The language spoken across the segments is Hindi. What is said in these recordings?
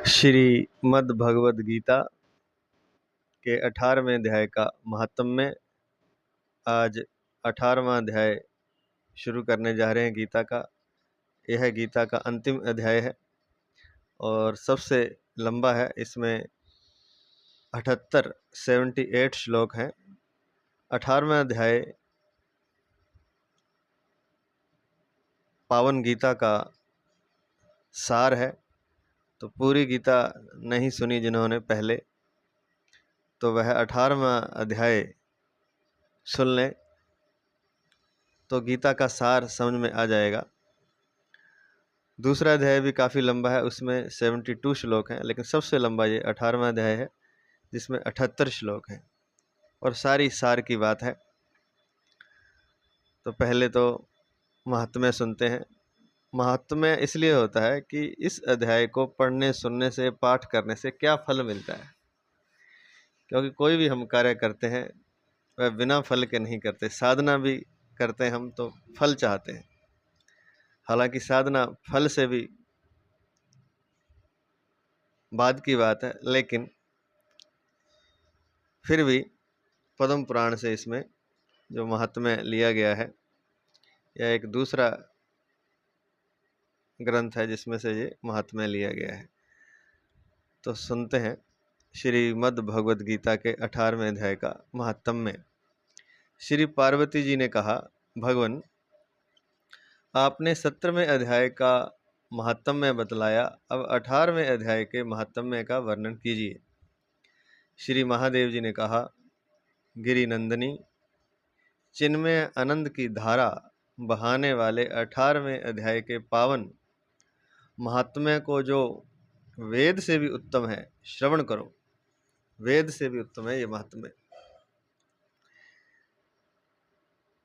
श्रीमद् भगवद गीता के 18वें अध्याय का महात्म्य में आज 18वां अध्याय शुरू करने जा रहे हैं गीता का। यह गीता का अंतिम अध्याय है और सबसे लंबा है। इसमें 78 श्लोक हैं। 18वां अध्याय पावन गीता का सार है। तो पूरी गीता नहीं सुनी जिन्होंने पहले, तो वह 18वां अध्याय सुन लें तो गीता का सार समझ में आ जाएगा। दूसरा अध्याय भी काफ़ी लंबा है, उसमें 72 श्लोक हैं, लेकिन सबसे लंबा ये 18वां अध्याय है जिसमें 78 श्लोक हैं और सारी सार की बात है। तो पहले तो महात्म्य सुनते हैं। महात्म्य इसलिए होता है कि इस अध्याय को पढ़ने सुनने से, पाठ करने से क्या फल मिलता है। क्योंकि कोई भी हम कार्य करते हैं वह बिना फल के नहीं करते। साधना भी करते हैं हम तो फल चाहते हैं, हालांकि साधना फल से भी बाद की बात है, लेकिन फिर भी पद्म पुराण से इसमें जो महात्म्य लिया गया है, यह एक दूसरा ग्रंथ है जिसमें से ये महात्म्य लिया गया है। तो सुनते हैं श्रीमद् भगवद गीता के 18वें अध्याय का महात्म्य। श्री पार्वती जी ने कहा, भगवान आपने 17वें अध्याय का महात्म्य बतलाया, अब 18वें अध्याय के महात्म्य का वर्णन कीजिए। श्री महादेव जी ने कहा, गिरि नंदिनी चिन्मय आनंद की धारा बहाने वाले 18वें अध्याय के पावन महात्म्य को जो वेद से भी उत्तम है, श्रवण करो। वेद से भी उत्तम है ये महात्म्य।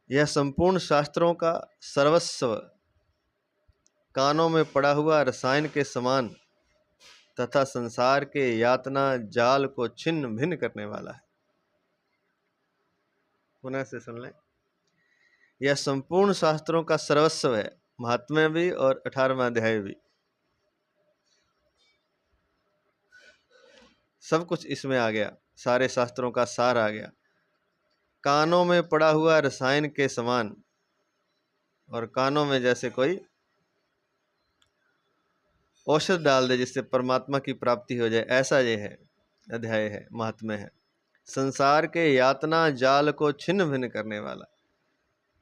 यह संपूर्ण शास्त्रों का सर्वस्व, कानों में पड़ा हुआ रसायन के समान तथा संसार के यातना जाल को छिन्न भिन्न करने वाला है। पुनः से सुन लें। यह संपूर्ण शास्त्रों का सर्वस्व है, महात्म्य भी और 18वां अध्याय भी। सब कुछ इसमें आ गया, सारे शास्त्रों का सार आ गया। कानों में पड़ा हुआ रसायन के समान, और कानों में जैसे कोई औषध डाल दे जिससे परमात्मा की प्राप्ति हो जाए, ऐसा ये है अध्याय है, महात्म्य है। संसार के यातना जाल को छिन्न भिन्न करने वाला।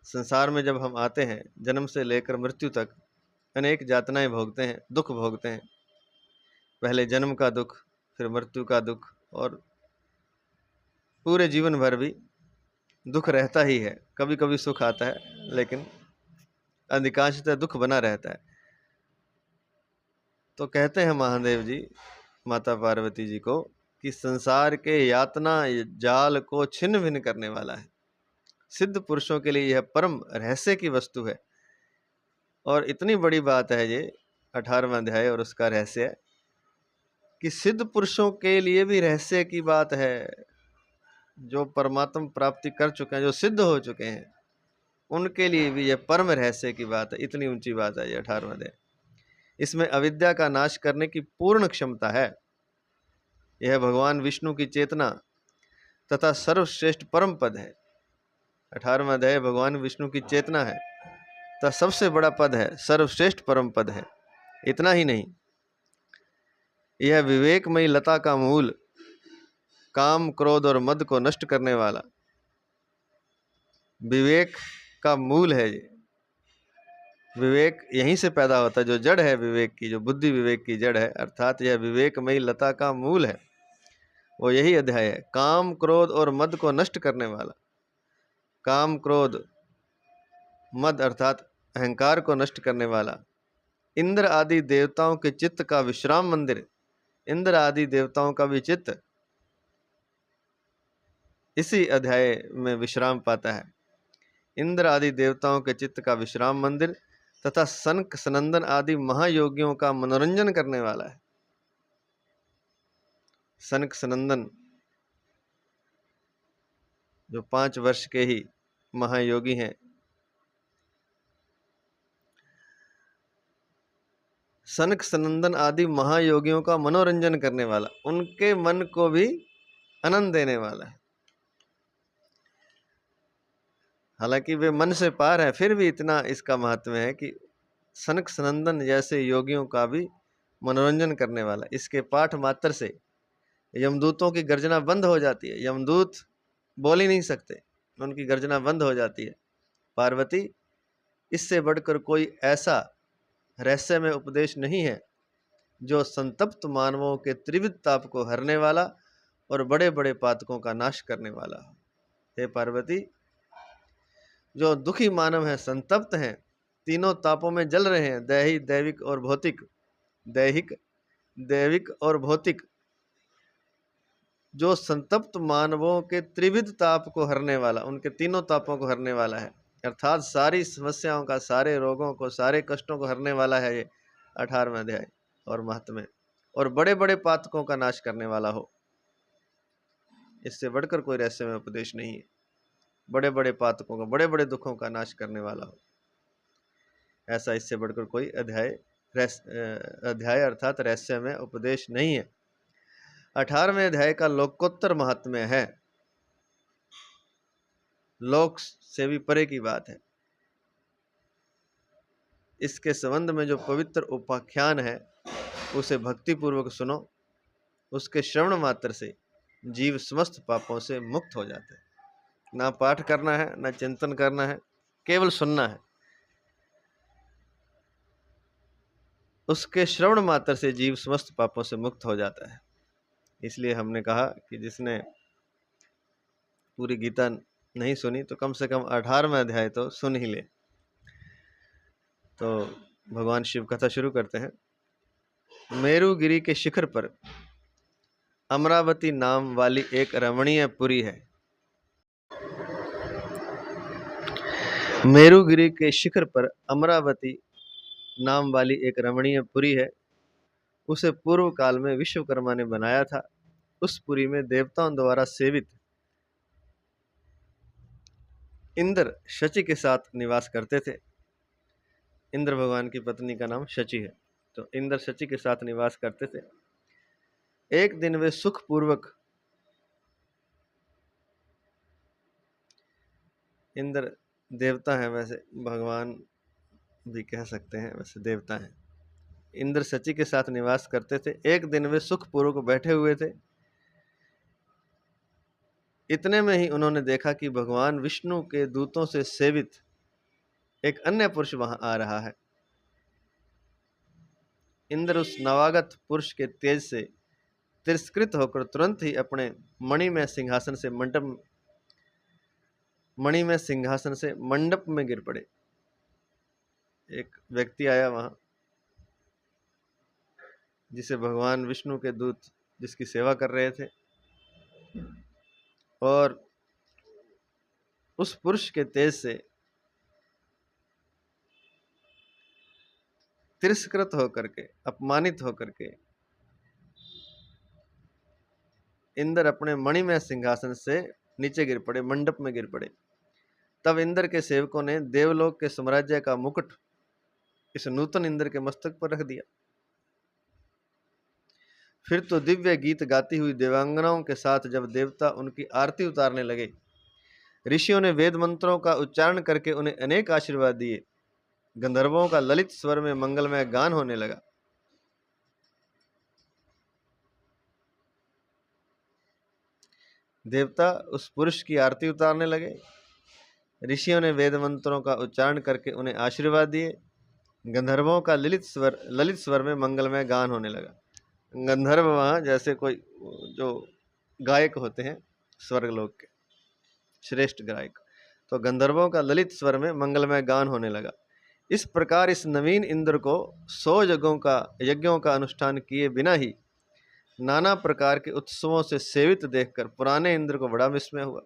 संसार में जब हम आते हैं, जन्म से लेकर मृत्यु तक अनेक यातनाएं भोगते हैं, दुख भोगते हैं। पहले जन्म का दुख, फिर मृत्यु का दुख, और पूरे जीवन भर भी दुख रहता ही है। कभी कभी सुख आता है, लेकिन अधिकांशतः दुख बना रहता है। तो कहते हैं महादेव जी माता पार्वती जी को कि संसार के यातना जाल को छिन्न भिन्न करने वाला है। सिद्ध पुरुषों के लिए यह परम रहस्य की वस्तु है। और इतनी बड़ी बात है ये 18वां अध्याय और उसका रहस्य है कि सिद्ध पुरुषों के लिए भी रहस्य की बात है। जो परमात्मा प्राप्ति कर चुके हैं, जो सिद्ध हो चुके हैं, उनके लिए भी यह परम रहस्य की बात है। इतनी ऊंची बात है ये 18वां अध्याय। इसमें अविद्या का नाश करने की पूर्ण क्षमता है। यह भगवान विष्णु की चेतना तथा सर्वश्रेष्ठ परम पद है। 18वां अध्याय भगवान विष्णु की चेतना है, तथा सबसे बड़ा पद है, सर्वश्रेष्ठ परम पद है। इतना ही नहीं, यह विवेकमयी लता का मूल, काम क्रोध और मद को नष्ट करने वाला, विवेक का मूल है ये। विवेक यहीं से पैदा होता है, जो जड़ है विवेक की, जो बुद्धि विवेक की जड़ है, अर्थात यह विवेकमयी लता का मूल है, वो यही अध्याय है। काम क्रोध और मद को नष्ट करने वाला। काम क्रोध मद अर्थात अहंकार को नष्ट करने वाला। इंद्र आदि देवताओं के चित्त का विश्राम मंदिर। इंद्र आदि देवताओं का भी चित्त इसी अध्याय में विश्राम पाता है। इंद्र आदि देवताओं के चित्त का विश्राम मंदिर तथा सनक सनंदन आदि महायोगियों का मनोरंजन करने वाला है। सनक सनंदन जो 5 वर्ष के ही महायोगी हैं, सनक सनंदन आदि महायोगियों का मनोरंजन करने वाला, उनके मन को भी आनंद देने वाला है। हालांकि वे मन से पार है, फिर भी इतना इसका महत्व है कि सनक सनंदन जैसे योगियों का भी मनोरंजन करने वाला। इसके पाठ मात्र से यमदूतों की गर्जना बंद हो जाती है। यमदूत बोल ही नहीं सकते, उनकी गर्जना बंद हो जाती है। पार्वती, इससे बढ़कर कोई ऐसा रहस्यमय उपदेश नहीं है जो संतप्त मानवों के त्रिविध ताप को हरने वाला और बड़े बड़े पातकों का नाश करने वाला हो। हे पार्वती, जो दुखी मानव हैं, संतप्त हैं, तीनों तापों में जल रहे हैं, दैहिक, दैविक और भौतिक, दैहिक, दैविक और भौतिक, जो संतप्त मानवों के त्रिविध ताप को हरने वाला, उनके तीनों तापों को हरने वाला है, अर्थात सारी समस्याओं का, सारे रोगों को, सारे कष्टों को हरने वाला है ये 18वां अध्याय और महात्म्य, और बड़े बड़े पातकों का नाश करने वाला हो। इससे बढ़कर कोई रहस्यमय उपदेश नहीं है। बड़े बड़े पातकों का, बड़े बड़े दुखों का नाश करने वाला हो, ऐसा इससे बढ़कर कोई अध्याय अर्थात रहस्यमय उपदेश नहीं है। 18वें अध्याय का लोकोत्तर महात्म्य है, लोक से भी परे की बात है। इसके संबंध में जो पवित्र उपाख्यान है उसे भक्ति पूर्वक सुनो। उसके श्रवण मात्र से जीव समस्त पापों से मुक्त हो जाते हैं। ना पाठ करना है, ना चिंतन करना है, केवल सुनना है। उसके श्रवण मात्र से जीव समस्त पापों से मुक्त हो जाता है। इसलिए हमने कहा कि जिसने पूरी गीता नहीं सुनी तो कम से कम 18वां अध्याय तो सुन ही ले। तो भगवान शिव कथा शुरू करते हैं। मेरुगिरी के शिखर पर अमरावती नाम वाली एक रमणीय पुरी है। मेरुगिरी के शिखर पर अमरावती नाम वाली एक रमणीय पुरी है। उसे पूर्व काल में विश्वकर्मा ने बनाया था। उस पुरी में देवताओं द्वारा सेवित इंद्र शची के साथ निवास करते थे। इंद्र भगवान की पत्नी का नाम शची है। तो इंद्र शची के साथ निवास करते थे। एक दिन वे सुखपूर्वक, इंद्र देवता है, वैसे भगवान भी कह सकते हैं, वैसे देवता हैं। इंद्र शची के साथ निवास करते थे। एक दिन वे सुखपूर्वक बैठे हुए थे। इतने में ही उन्होंने देखा कि भगवान विष्णु के दूतों से सेवित एक अन्य पुरुष वहां आ रहा है। इंद्र उस नवागत पुरुष के तेज से तिरस्कृत होकर तुरंत ही अपने मणिमय सिंहासन से मंडप में गिर पड़े। एक व्यक्ति आया वहां, जिसे भगवान विष्णु के दूत जिसकी सेवा कर रहे थे, और उस पुरुष के तेज से तिरस्कृत होकर के, अपमानित होकर के इंद्र अपने मणिमय सिंहासन से नीचे गिर पड़े, मंडप में गिर पड़े। तब इंद्र के सेवकों ने देवलोक के साम्राज्य का मुकुट इस नूतन इंद्र के मस्तक पर रख दिया। फिर तो दिव्य गीत गाती हुई देवांगनाओं के साथ जब देवता उनकी आरती उतारने लगे, ऋषियों ने वेद मंत्रों का उच्चारण करके उन्हें अनेक आशीर्वाद दिए। गंधर्वों का ललित स्वर में मंगलमय गान होने लगा। देवता उस पुरुष की आरती उतारने लगे। ऋषियों ने वेद मंत्रों का उच्चारण करके उन्हें आशीर्वाद दिए। गंधर्वों का ललित स्वर में मंगलमय गान होने लगा। गंधर्व वहाँ जैसे कोई जो गायक होते हैं स्वर्गलोक के श्रेष्ठ गायक, तो गंधर्वों का ललित स्वर में मंगलमय गान होने लगा। इस प्रकार इस नवीन इंद्र को 100 यज्ञों का अनुष्ठान किए बिना ही नाना प्रकार के उत्सवों से सेवित देखकर पुराने इंद्र को बड़ा विस्मय हुआ।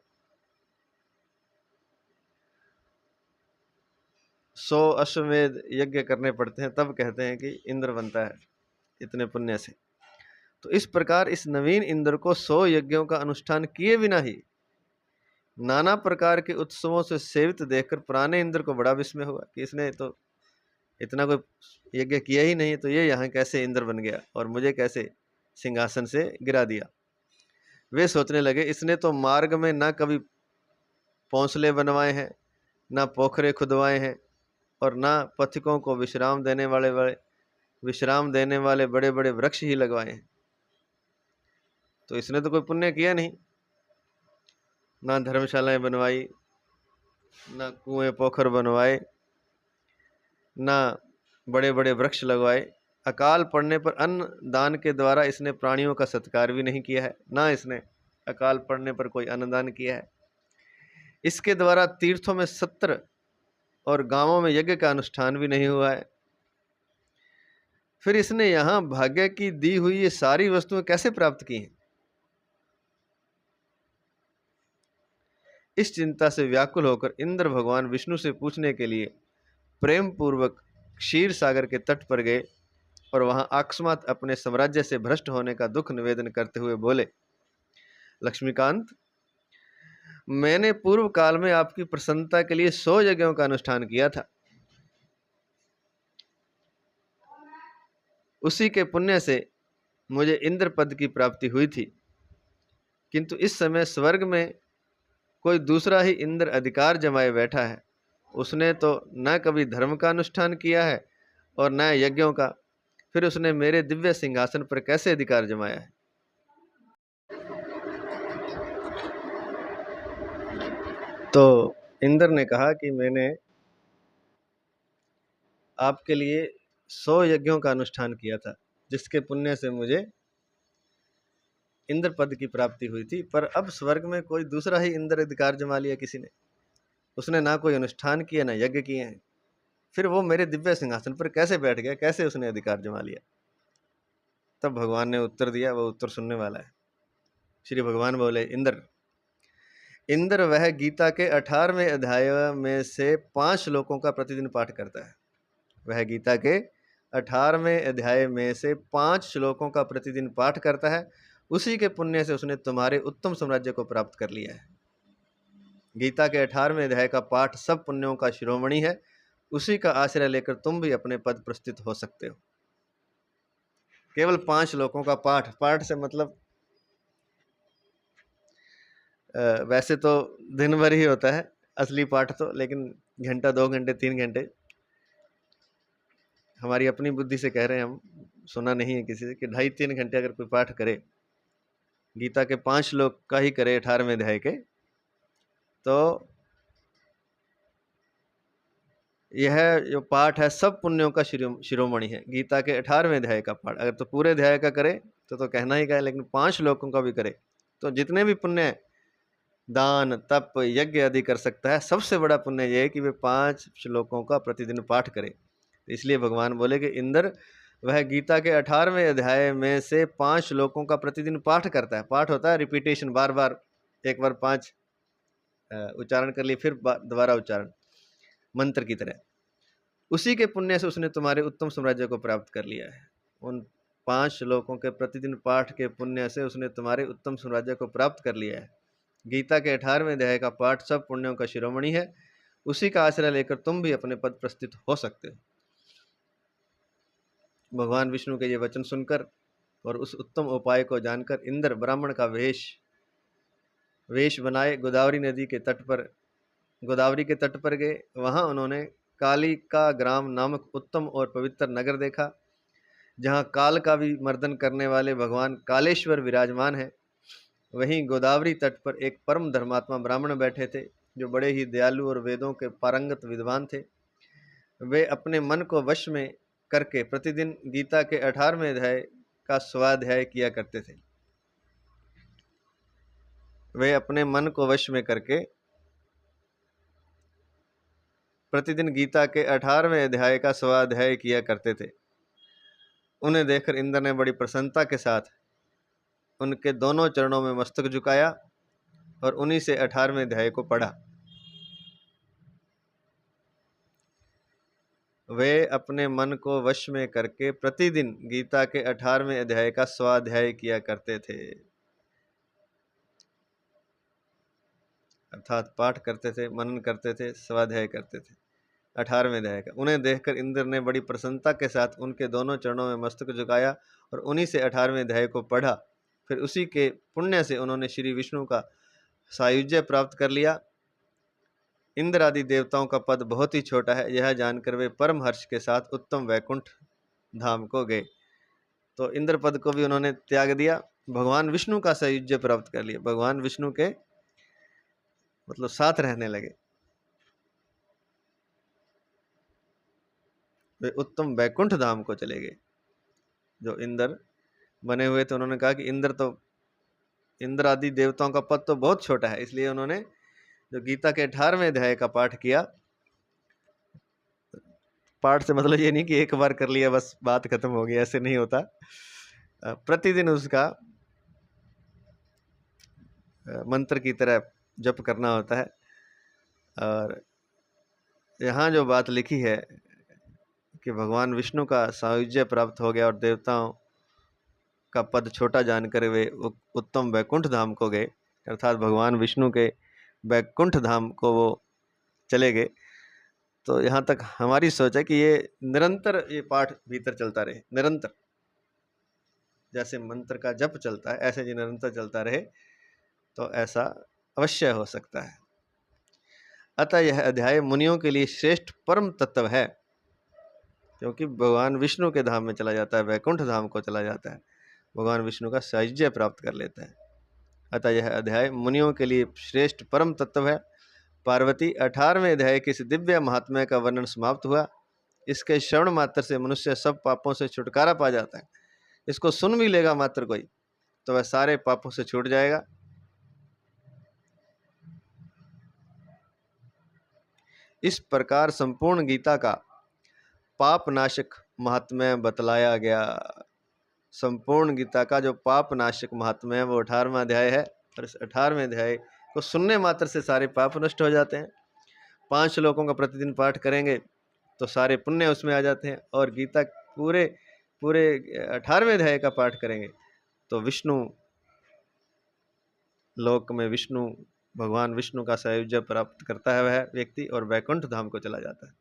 100 अश्वमेध यज्ञ करने पड़ते हैं, तब कहते हैं कि इंद्र बनता है इतने पुण्य से। तो इस प्रकार इस नवीन इंद्र को 100 यज्ञों का अनुष्ठान किए बिना ही नाना प्रकार के उत्सवों से सेवित देखकर पुराने इंद्र को बड़ा विस्मय हुआ कि इसने तो इतना कोई यज्ञ किया ही नहीं तो ये यहाँ कैसे इंद्र बन गया और मुझे कैसे सिंहासन से गिरा दिया। वे सोचने लगे, इसने तो मार्ग में ना कभी पौंसले बनवाए हैं, ना पोखरे खुदवाए हैं, और ना पथिकों को विश्राम देने वाले बड़े बड़े वृक्ष ही लगवाए हैं। तो इसने तो कोई पुण्य किया नहीं, ना धर्मशालाएं बनवाई, ना कुएं पोखर बनवाए, ना बड़े बड़े वृक्ष लगवाए। अकाल पड़ने पर अन्न दान के द्वारा इसने प्राणियों का सत्कार भी नहीं किया है, ना इसने अकाल पड़ने पर कोई अन्नदान किया है। इसके द्वारा तीर्थों में सत्र और गांवों में यज्ञ का अनुष्ठान भी नहीं हुआ है। फिर इसने यहाँ भाग्य की दी हुई ये सारी वस्तुएं कैसे प्राप्त की हैं? इस चिंता से व्याकुल होकर इंद्र भगवान विष्णु से पूछने के लिए प्रेम पूर्वक क्षीर सागर के तट पर गए और वहां अकस्मात अपने साम्राज्य से भ्रष्ट होने का दुख निवेदन करते हुए बोले, लक्ष्मीकांत, मैंने पूर्व काल में आपकी प्रसन्नता के लिए 100 यज्ञों का अनुष्ठान किया था। उसी के पुण्य से मुझे इंद्र पद की प्राप्ति हुई थी, किंतु इस समय स्वर्ग में कोई दूसरा ही इंद्र अधिकार जमाए बैठा है। उसने तो न कभी धर्म का अनुष्ठान किया है और न यज्ञों का, फिर उसने मेरे दिव्य सिंहासन पर कैसे अधिकार जमाया है? तो इंद्र ने कहा कि मैंने आपके लिए 100 यज्ञों का अनुष्ठान किया था, जिसके पुण्य से मुझे इंद्र पद की प्राप्ति हुई थी, पर अब स्वर्ग में कोई दूसरा ही इंद्र अधिकार जमा लिया किसी ने। उसने ना कोई अनुष्ठान किया, ना यज्ञ किए हैं, फिर वो मेरे दिव्य सिंहासन पर कैसे बैठ गया, कैसे उसने अधिकार जमा लिया? तब भगवान ने उत्तर दिया, वो उत्तर सुनने वाला है। श्री भगवान बोले, इंद्र वह गीता के 18वें अध्याय में से 5 श्लोकों का प्रतिदिन पाठ करता है। वह गीता के 18वें अध्याय में से 5 श्लोकों का प्रतिदिन पाठ करता है। उसी के पुण्य से उसने तुम्हारे उत्तम साम्राज्य को प्राप्त कर लिया है। गीता के 18वें अध्याय का पाठ सब पुण्यों का शिरोमणि है। उसी का आश्रय लेकर तुम भी अपने पद प्रस्थित हो सकते हो। केवल 5 श्लोकों का पाठ से मतलब वैसे तो दिन भर ही होता है असली पाठ तो, लेकिन घंटा 2 घंटे 3 घंटे हमारी अपनी बुद्धि से कह रहे हैं हम, सुना नहीं है किसी से कि 2.5-3 घंटे अगर कोई पाठ करे, गीता के 5 श्लोक का ही करे 18वें अध्याय के, तो यह जो पाठ है सब पुण्यों का शिरोमणि है। गीता के 18वें अध्याय का पाठ अगर तो पूरे अध्याय का करे तो कहना ही क्या है, लेकिन 5 श्लोकों का भी करे तो जितने भी पुण्य दान तप यज्ञ आदि कर सकता है, सबसे बड़ा पुण्य यह है कि वे 5 श्लोकों का प्रतिदिन पाठ करे। इसलिए भगवान बोले कि इंद्र वह गीता के 18वें अध्याय में से 5 श्लोकों का प्रतिदिन पाठ करता है। पाठ होता है रिपीटेशन, बार बार, एक बार 5 उच्चारण कर लिए, फिर दोबारा उच्चारण, मंत्र की तरह। उसी के पुण्य से उसने तुम्हारे उत्तम साम्राज्य को प्राप्त कर लिया है। उन 5 श्लोकों के प्रतिदिन पाठ के पुण्य से उसने तुम्हारे उत्तम साम्राज्य को प्राप्त कर लिया है। गीता के 18वें अध्याय का पाठ सब पुण्यों का शिरोमणि है। उसी का आश्रय लेकर तुम भी अपने पद प्रस्थित हो सकते हो। भगवान विष्णु के ये वचन सुनकर और उस उत्तम उपाय को जानकर इंद्र ब्राह्मण का वेश बनाए गोदावरी के तट पर गए। वहां उन्होंने काली का ग्राम नामक उत्तम और पवित्र नगर देखा, जहां काल का भी मर्दन करने वाले भगवान कालेश्वर विराजमान है। वहीं गोदावरी तट पर एक परम धर्मात्मा ब्राह्मण बैठे थे, जो बड़े ही दयालु और वेदों के पारंगत विद्वान थे। वे अपने मन को वश में करके प्रतिदिन गीता के 18वें अध्याय का स्वाध्याय किया करते थे। वे अपने मन को वश में करके प्रतिदिन गीता के 18वें अध्याय का स्वाध्याय किया करते थे। उन्हें देखकर इंद्र ने बड़ी प्रसन्नता के साथ उनके दोनों चरणों में मस्तक झुकाया और उन्हीं से 18वें अध्याय को पढ़ा। वे अपने मन को वश में करके प्रतिदिन गीता के 18वें अध्याय का स्वाध्याय किया करते थे, अर्थात पाठ करते थे, मनन करते थे, स्वाध्याय करते थे। 18वें अध्याय का। उन्हें देखकर इंद्र ने बड़ी प्रसन्नता के साथ उनके दोनों चरणों में मस्तक झुकाया और उन्हीं से 18वें अध्याय को पढ़ा। फिर उसी के पुण्य से उन्होंने श्री विष्णु का सायुज्य प्राप्त कर लिया। इंद्र आदि देवताओं का पद बहुत ही छोटा है, यह जानकर वे परम हर्ष के साथ उत्तम वैकुंठ धाम को गए। तो इंद्र पद को भी उन्होंने त्याग दिया, भगवान विष्णु का सायुज्य प्राप्त कर लिया, भगवान विष्णु के मतलब साथ रहने लगे। वे उत्तम वैकुंठ धाम को चले गए। जो इंद्र बने हुए थे, उन्होंने कहा कि इंद्र आदि देवताओं का पद तो बहुत छोटा है, इसलिए उन्होंने जो गीता के 18वें अध्याय का पाठ किया, पाठ से मतलब ये नहीं कि एक बार कर लिया बस बात खत्म हो गई, ऐसे नहीं होता। प्रतिदिन उसका मंत्र की तरह जप करना होता है। और यहाँ जो बात लिखी है कि भगवान विष्णु का सायुज्य प्राप्त हो गया और देवताओं का पद छोटा जानकर वे उत्तम वैकुंठ धाम को गए, अर्थात भगवान विष्णु के वैकुंठ धाम को वो चले गए। तो यहाँ तक हमारी सोच है कि ये निरंतर ये पाठ भीतर चलता रहे, निरंतर जैसे मंत्र का जप चलता है ऐसे जो निरंतर चलता रहे तो ऐसा अवश्य हो सकता है। अतः यह अध्याय मुनियों के लिए श्रेष्ठ परम तत्व है, क्योंकि भगवान विष्णु के धाम में चला जाता है, वैकुंठ धाम को चला जाता है, भगवान विष्णु का सायुज्य प्राप्त कर लेता है। अतः यह अध्याय मुनियों के लिए श्रेष्ठ परम तत्व है। पार्वती, 18वें अध्याय के इस दिव्य महात्म्य का वर्णन समाप्त हुआ। इसके श्रवण मात्र से मनुष्य सब पापों से छुटकारा पा जाता है। इसको सुन भी लेगा मात्र कोई तो वह सारे पापों से छूट जाएगा। इस प्रकार संपूर्ण गीता का पाप नाशक महात्म्य बतलाया गया। संपूर्ण गीता का जो पाप नाशक महात्म्य है वो 18वां अध्याय है, और इस 18वें अध्याय को सुनने मात्र से सारे पाप नष्ट हो जाते हैं। 5 श्लोकों का प्रतिदिन पाठ करेंगे तो सारे पुण्य उसमें आ जाते हैं। और गीता पूरे 18वें अध्याय का पाठ करेंगे तो विष्णु लोक में विष्णु भगवान विष्णु का सायुज्य प्राप्त करता है वह व्यक्ति, और वैकुंठ धाम को चला जाता है।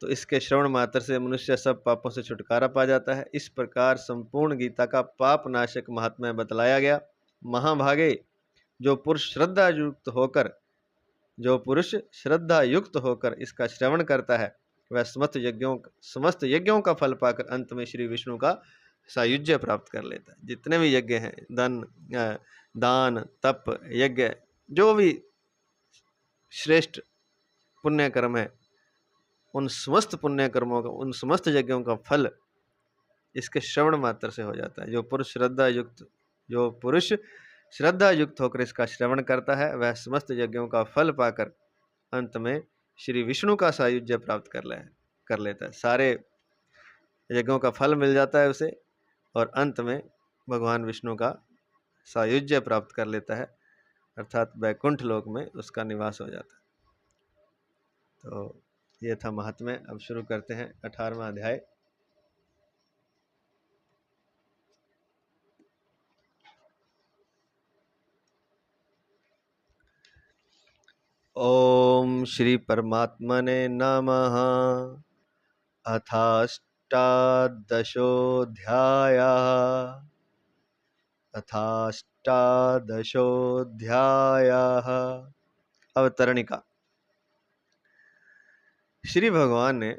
तो इसके श्रवण मात्र से मनुष्य सब पापों से छुटकारा पा जाता है। इस प्रकार संपूर्ण गीता का पाप नाशक महात्म्य बतलाया गया। महाभागे, जो पुरुष श्रद्धा युक्त होकर इसका श्रवण करता है वह समस्त यज्ञों का फल पाकर अंत में श्री विष्णु का सायुज्य प्राप्त कर लेता है। जितने भी यज्ञ हैं, दान, तप, यज्ञ, जो भी श्रेष्ठ पुण्य कर्म है, उन समस्त पुण्य कर्मों का, उन समस्त यज्ञों का फल इसके श्रवण मात्र से हो जाता है। जो पुरुष श्रद्धा युक्त होकर इसका श्रवण करता है वह समस्त यज्ञों का फल पाकर अंत में श्री विष्णु का सायुज्य प्राप्त कर लेता है। सारे यज्ञों का फल मिल जाता है उसे, और अंत में भगवान विष्णु का सायुज्य प्राप्त कर लेता है, अर्थात वैकुंठ लोक में उसका निवास हो जाता है। तो ये था महात्म्य। अब शुरू करते हैं 18वां अध्याय। ओम श्री परमात्मने नमः। अथाष्टादशोऽध्यायः। अवतरणिका। श्री भगवान ने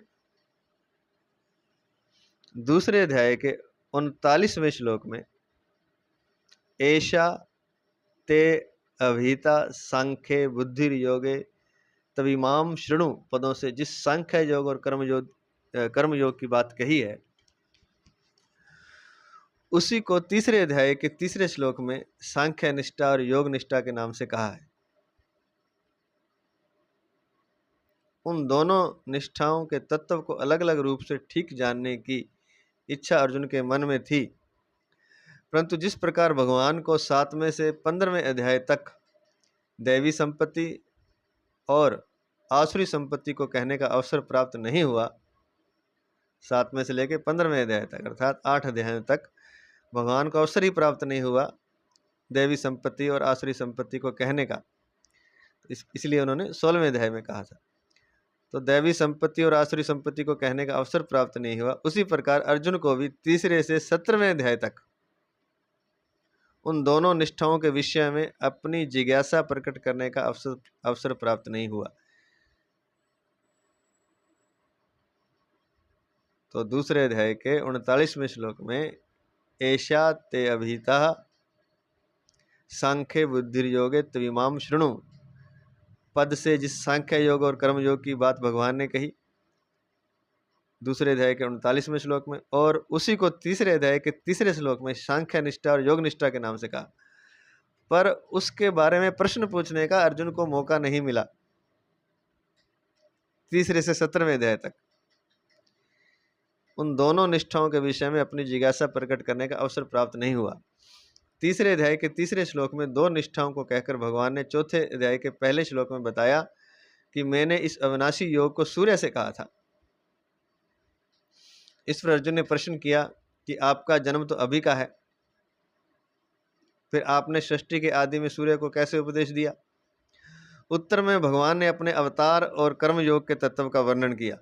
दूसरे अध्याय के 39वें श्लोक में एषा ते अभीता सांख्ये बुद्धिर योगे तविमाम शृणु पदों से जिस सांख्य योग और कर्म योग की बात कही है, उसी को तीसरे अध्याय के तीसरे श्लोक में सांख्य निष्ठा और योग निष्ठा के नाम से कहा है। उन दोनों निष्ठाओं के तत्व को अलग अलग रूप से ठीक जानने की इच्छा अर्जुन के मन में थी, परंतु जिस प्रकार भगवान को 7वें से 15वें अध्याय तक दैवी संपत्ति और आसुरी संपत्ति को कहने का अवसर प्राप्त नहीं हुआ, 7वें से लेकर 15वें अध्याय तक अर्थात 8 अध्यायों तक भगवान को अवसर ही प्राप्त नहीं हुआ दैवी संपत्ति और आसुरी संपत्ति को कहने का, इसलिए उन्होंने 16वें अध्याय में कहा था। तो दैवी संपत्ति और आसुरी संपत्ति को कहने का अवसर प्राप्त नहीं हुआ। उसी प्रकार अर्जुन को भी 3 से 17वें अध्याय तक उन दोनों निष्ठाओं के विषय में अपनी जिज्ञासा प्रकट करने का अवसर प्राप्त नहीं हुआ। तो दूसरे अध्याय के 39वें श्लोक में एषा ते अभीता सांख्य बुद्धिर्योगे त्विमाम शृणु पद से जिस सांख्य योग और कर्म योग की बात भगवान ने कही दूसरे अध्याय के 39वें श्लोक में, और उसी को तीसरे अध्याय के 3 श्लोक में सांख्य निष्ठा और योग निष्ठा के नाम से कहा, पर उसके बारे में प्रश्न पूछने का अर्जुन को मौका नहीं मिला 3 से 17वें अध्याय तक। उन दोनों निष्ठाओं के विषय में अपनी जिज्ञासा प्रकट करने का अवसर प्राप्त नहीं हुआ। तीसरे अध्याय के 3 श्लोक में 2 निष्ठाओं को कहकर भगवान ने चौथे अध्याय के पहले श्लोक में बताया कि मैंने इस अविनाशी योग को सूर्य से कहा था। इस पर अर्जुन ने प्रश्न किया कि आपका जन्म तो अभी का है, फिर आपने सृष्टि के आदि में सूर्य को कैसे उपदेश दिया? उत्तर में भगवान ने अपने अवतार और कर्म योग के तत्व का वर्णन किया।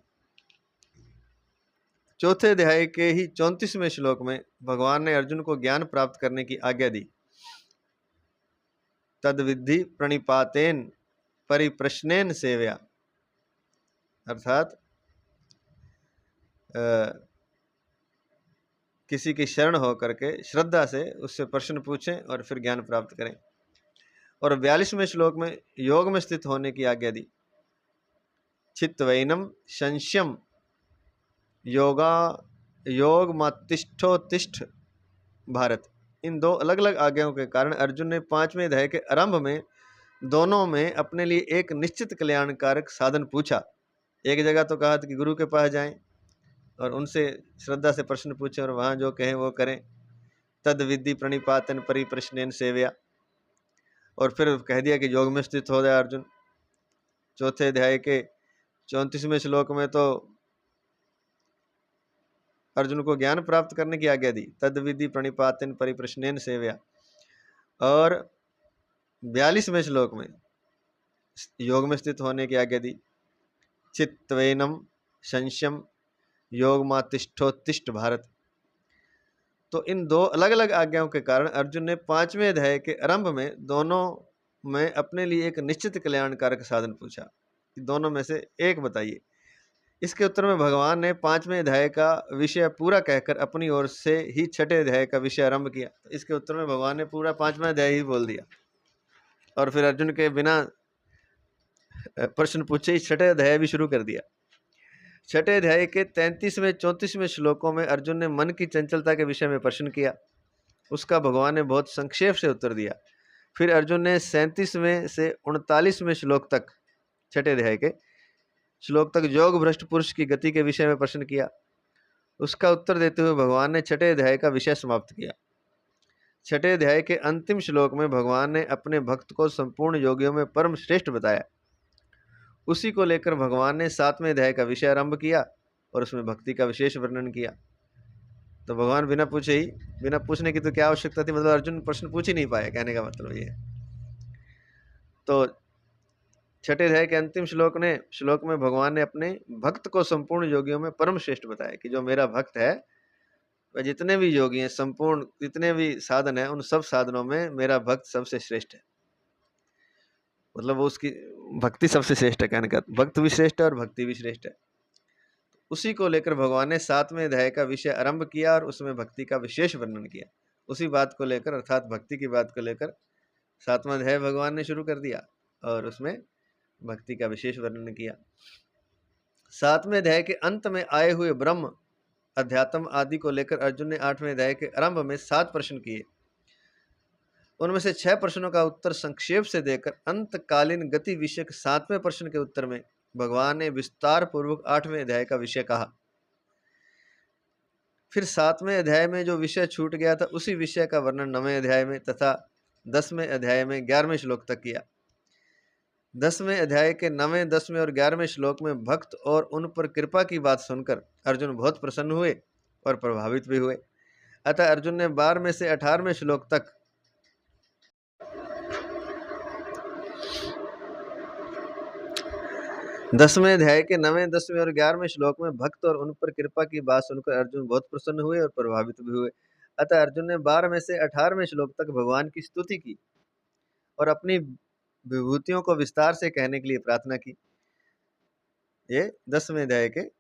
चौथे अध्याय के ही 34वें श्लोक में भगवान ने अर्जुन को ज्ञान प्राप्त करने की आज्ञा दी। तद विद्धि प्रणिपातेन परिप्रश्नेन सेव्या, अर्थात किसी की शरण होकर के श्रद्धा से उससे प्रश्न पूछें और फिर ज्ञान प्राप्त करें। और 42वें श्लोक में योग में स्थित होने की आज्ञा दी। चित्तवैनम संशयम योग मातिष्ठोतिष्ठ भारत। इन 2 अलग अलग आज्ञाओं के कारण अर्जुन ने 5वें अध्याय के आरंभ में दोनों में अपने लिए एक निश्चित कल्याणकारक साधन पूछा। एक जगह तो कहा था कि गुरु के पास जाएं और उनसे श्रद्धा से प्रश्न पूछें और वहाँ जो कहें वो करें। तद विद्धि प्रणिपातन परिप्रश्नेन सेव्या, और फिर कह दिया कि योग में स्थित हो जाए अर्जुन। चौथे अध्याय के 34वें श्लोक में तो अर्जुन को ज्ञान प्राप्त करने की आज्ञा दी, तद विधि प्रणिपातन परिप्रश्नेन सेव्या। और 42वें श्लोक में योग में स्थित होने की आज्ञा दी। चित्तवैनम संशयम योग मातिष्ठोतिष्ठ भारत। तो इन 2 अलग अलग आज्ञाओं के कारण अर्जुन ने 5वें अध्याय के आरंभ में दोनों में अपने लिए एक निश्चित कल्याणकारक साधन पूछा कि दोनों में से एक बताइए। इसके उत्तर में भगवान ने 5वें अध्याय का विषय पूरा कहकर अपनी ओर से ही 6ठे अध्याय का विषय आरंभ किया। तो इसके उत्तर में भगवान ने पूरा 5वां अध्याय ही बोल दिया और फिर अर्जुन के बिना प्रश्न पूछे ही 6ठे अध्याय भी शुरू कर दिया। 6ठे अध्याय के 33वें 34वें श्लोकों में अर्जुन ने मन की चंचलता के विषय में प्रश्न किया। उसका भगवान ने बहुत संक्षेप से उत्तर दिया। फिर अर्जुन ने 37वें से 39वें श्लोक तक 6ठे अध्याय के श्लोक तक योग भ्रष्ट पुरुष की गति के विषय में प्रश्न किया। उसका उत्तर देते हुए भगवान ने 6ठे अध्याय का विषय समाप्त किया। 6ठे अध्याय के अंतिम श्लोक में भगवान ने अपने भक्त को संपूर्ण योगियों में परम श्रेष्ठ बताया। उसी को लेकर भगवान ने 7वें अध्याय का विषय आरंभ किया और उसमें भक्ति का विशेष वर्णन किया। तो भगवान बिना पूछने की तो क्या आवश्यकता थी, मतलब अर्जुन प्रश्न पूछ ही नहीं पाया, कहने का मतलब ये है। तो 6ठे अध्याय के अंतिम श्लोक में भगवान ने अपने भक्त को संपूर्ण योगियों में परम श्रेष्ठ बताया कि जो मेरा भक्त है वह जितने भी योगी हैं, संपूर्ण जितने भी साधन है, उन सब साधनों में मेरा भक्त सबसे श्रेष्ठ है। मतलब वो उसकी भक्ति सबसे श्रेष्ठ है, कहने का भक्त भी श्रेष्ठ है और भक्ति भी श्रेष्ठ है। उसी को लेकर भगवान ने 7वें अध्याय का विषय आरंभ किया और उसमें भक्ति का विशेष वर्णन किया। उसी बात को लेकर, अर्थात भक्ति की बात को लेकर 7वां अध्याय भगवान ने शुरू कर दिया और उसमें भक्ति का विशेष वर्णन किया। 7वें अध्याय के अंत में आए हुए ब्रह्म, अध्यात्म आदि को लेकर अर्जुन ने 8वें अध्याय के आरंभ में 7 प्रश्न किए। उनमें से 6 प्रश्नों का उत्तर संक्षेप से देकर अंतकालीन गति विषयक 7वें प्रश्न के उत्तर में भगवान ने विस्तार पूर्वक 8वें अध्याय का विषय कहा। फिर 7वें अध्याय में जो विषय छूट गया था उसी विषय का वर्णन 9वें अध्याय में तथा 10वें अध्याय में 11वें श्लोक तक किया। 10वें अध्याय के 9वें, 10वें और 11वें श्लोक में भक्त और उन पर कृपा की बात सुनकर अर्जुन बहुत प्रसन्न हुए और प्रभावित भी हुए। अतः अर्जुन ने 12वें से 18वें श्लोक तक 10वें अध्याय के 9वें, 10वें और 11वें श्लोक में भक्त और उन पर कृपा की बात सुनकर अर्जुन बहुत प्रसन्न हुए और प्रभावित भी हुए। अतः अर्जुन ने 12वें से 18वें श्लोक तक भगवान की स्तुति की और अपनी विभूतियों को विस्तार से कहने के लिए प्रार्थना की। ये 10वें अध्याय के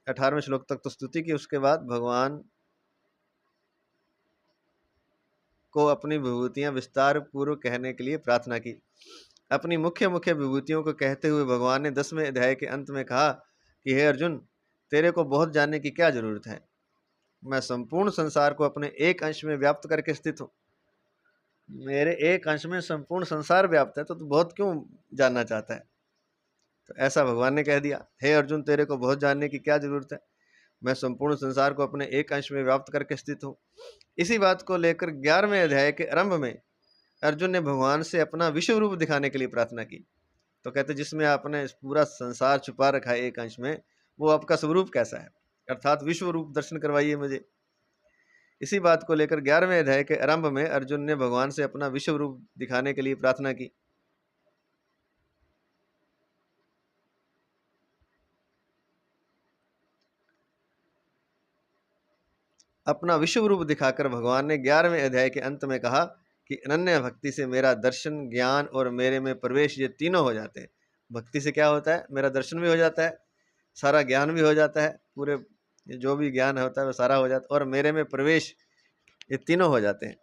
18वें श्लोक तक तो स्तुति की, उसके बाद भगवान को अपनी विभूतियां विस्तार पूर्वक कहने के लिए प्रार्थना की। अपनी मुख्य मुख्य विभूतियों को कहते हुए भगवान ने 10वें अध्याय के अंत में कहा कि हे अर्जुन, तेरे को बहुत जानने की क्या जरूरत है। मैं संपूर्ण संसार को अपने एक अंश में व्याप्त करके स्थित हूँ। मेरे एक अंश में संपूर्ण संसार व्याप्त है, तो तू बहुत क्यों जानना चाहता है। तो ऐसा भगवान ने कह दिया, हे अर्जुन, तेरे को बहुत जानने की क्या जरूरत है। मैं संपूर्ण संसार को अपने एक अंश में व्याप्त करके स्थित हूँ। इसी बात को लेकर 11वें अध्याय के आरंभ में अर्जुन ने भगवान से अपना विश्व रूप दिखाने के लिए प्रार्थना की। तो कहते, जिसमें आपने पूरा संसार छुपा रखा है एक अंश में, वो आपका स्वरूप कैसा है, अर्थात विश्व रूप दर्शन करवाइए मुझे। इसी बात को लेकर 11वें अध्याय के आरंभ में अर्जुन ने भगवान से अपना विश्व रूप दिखाने के लिए प्रार्थना की। अपना विश्व रूप दिखाकर भगवान ने 11वें अध्याय के अंत में कहा कि अनन्य भक्ति से मेरा दर्शन, ज्ञान और मेरे में प्रवेश, ये तीनों हो जाते हैं। भक्ति से क्या होता है, मेरा दर्शन भी हो जाता है, सारा ज्ञान भी हो जाता है, पूरे जो भी ज्ञान होता है वो सारा हो जाता है, और मेरे में प्रवेश, ये तीनों हो जाते हैं।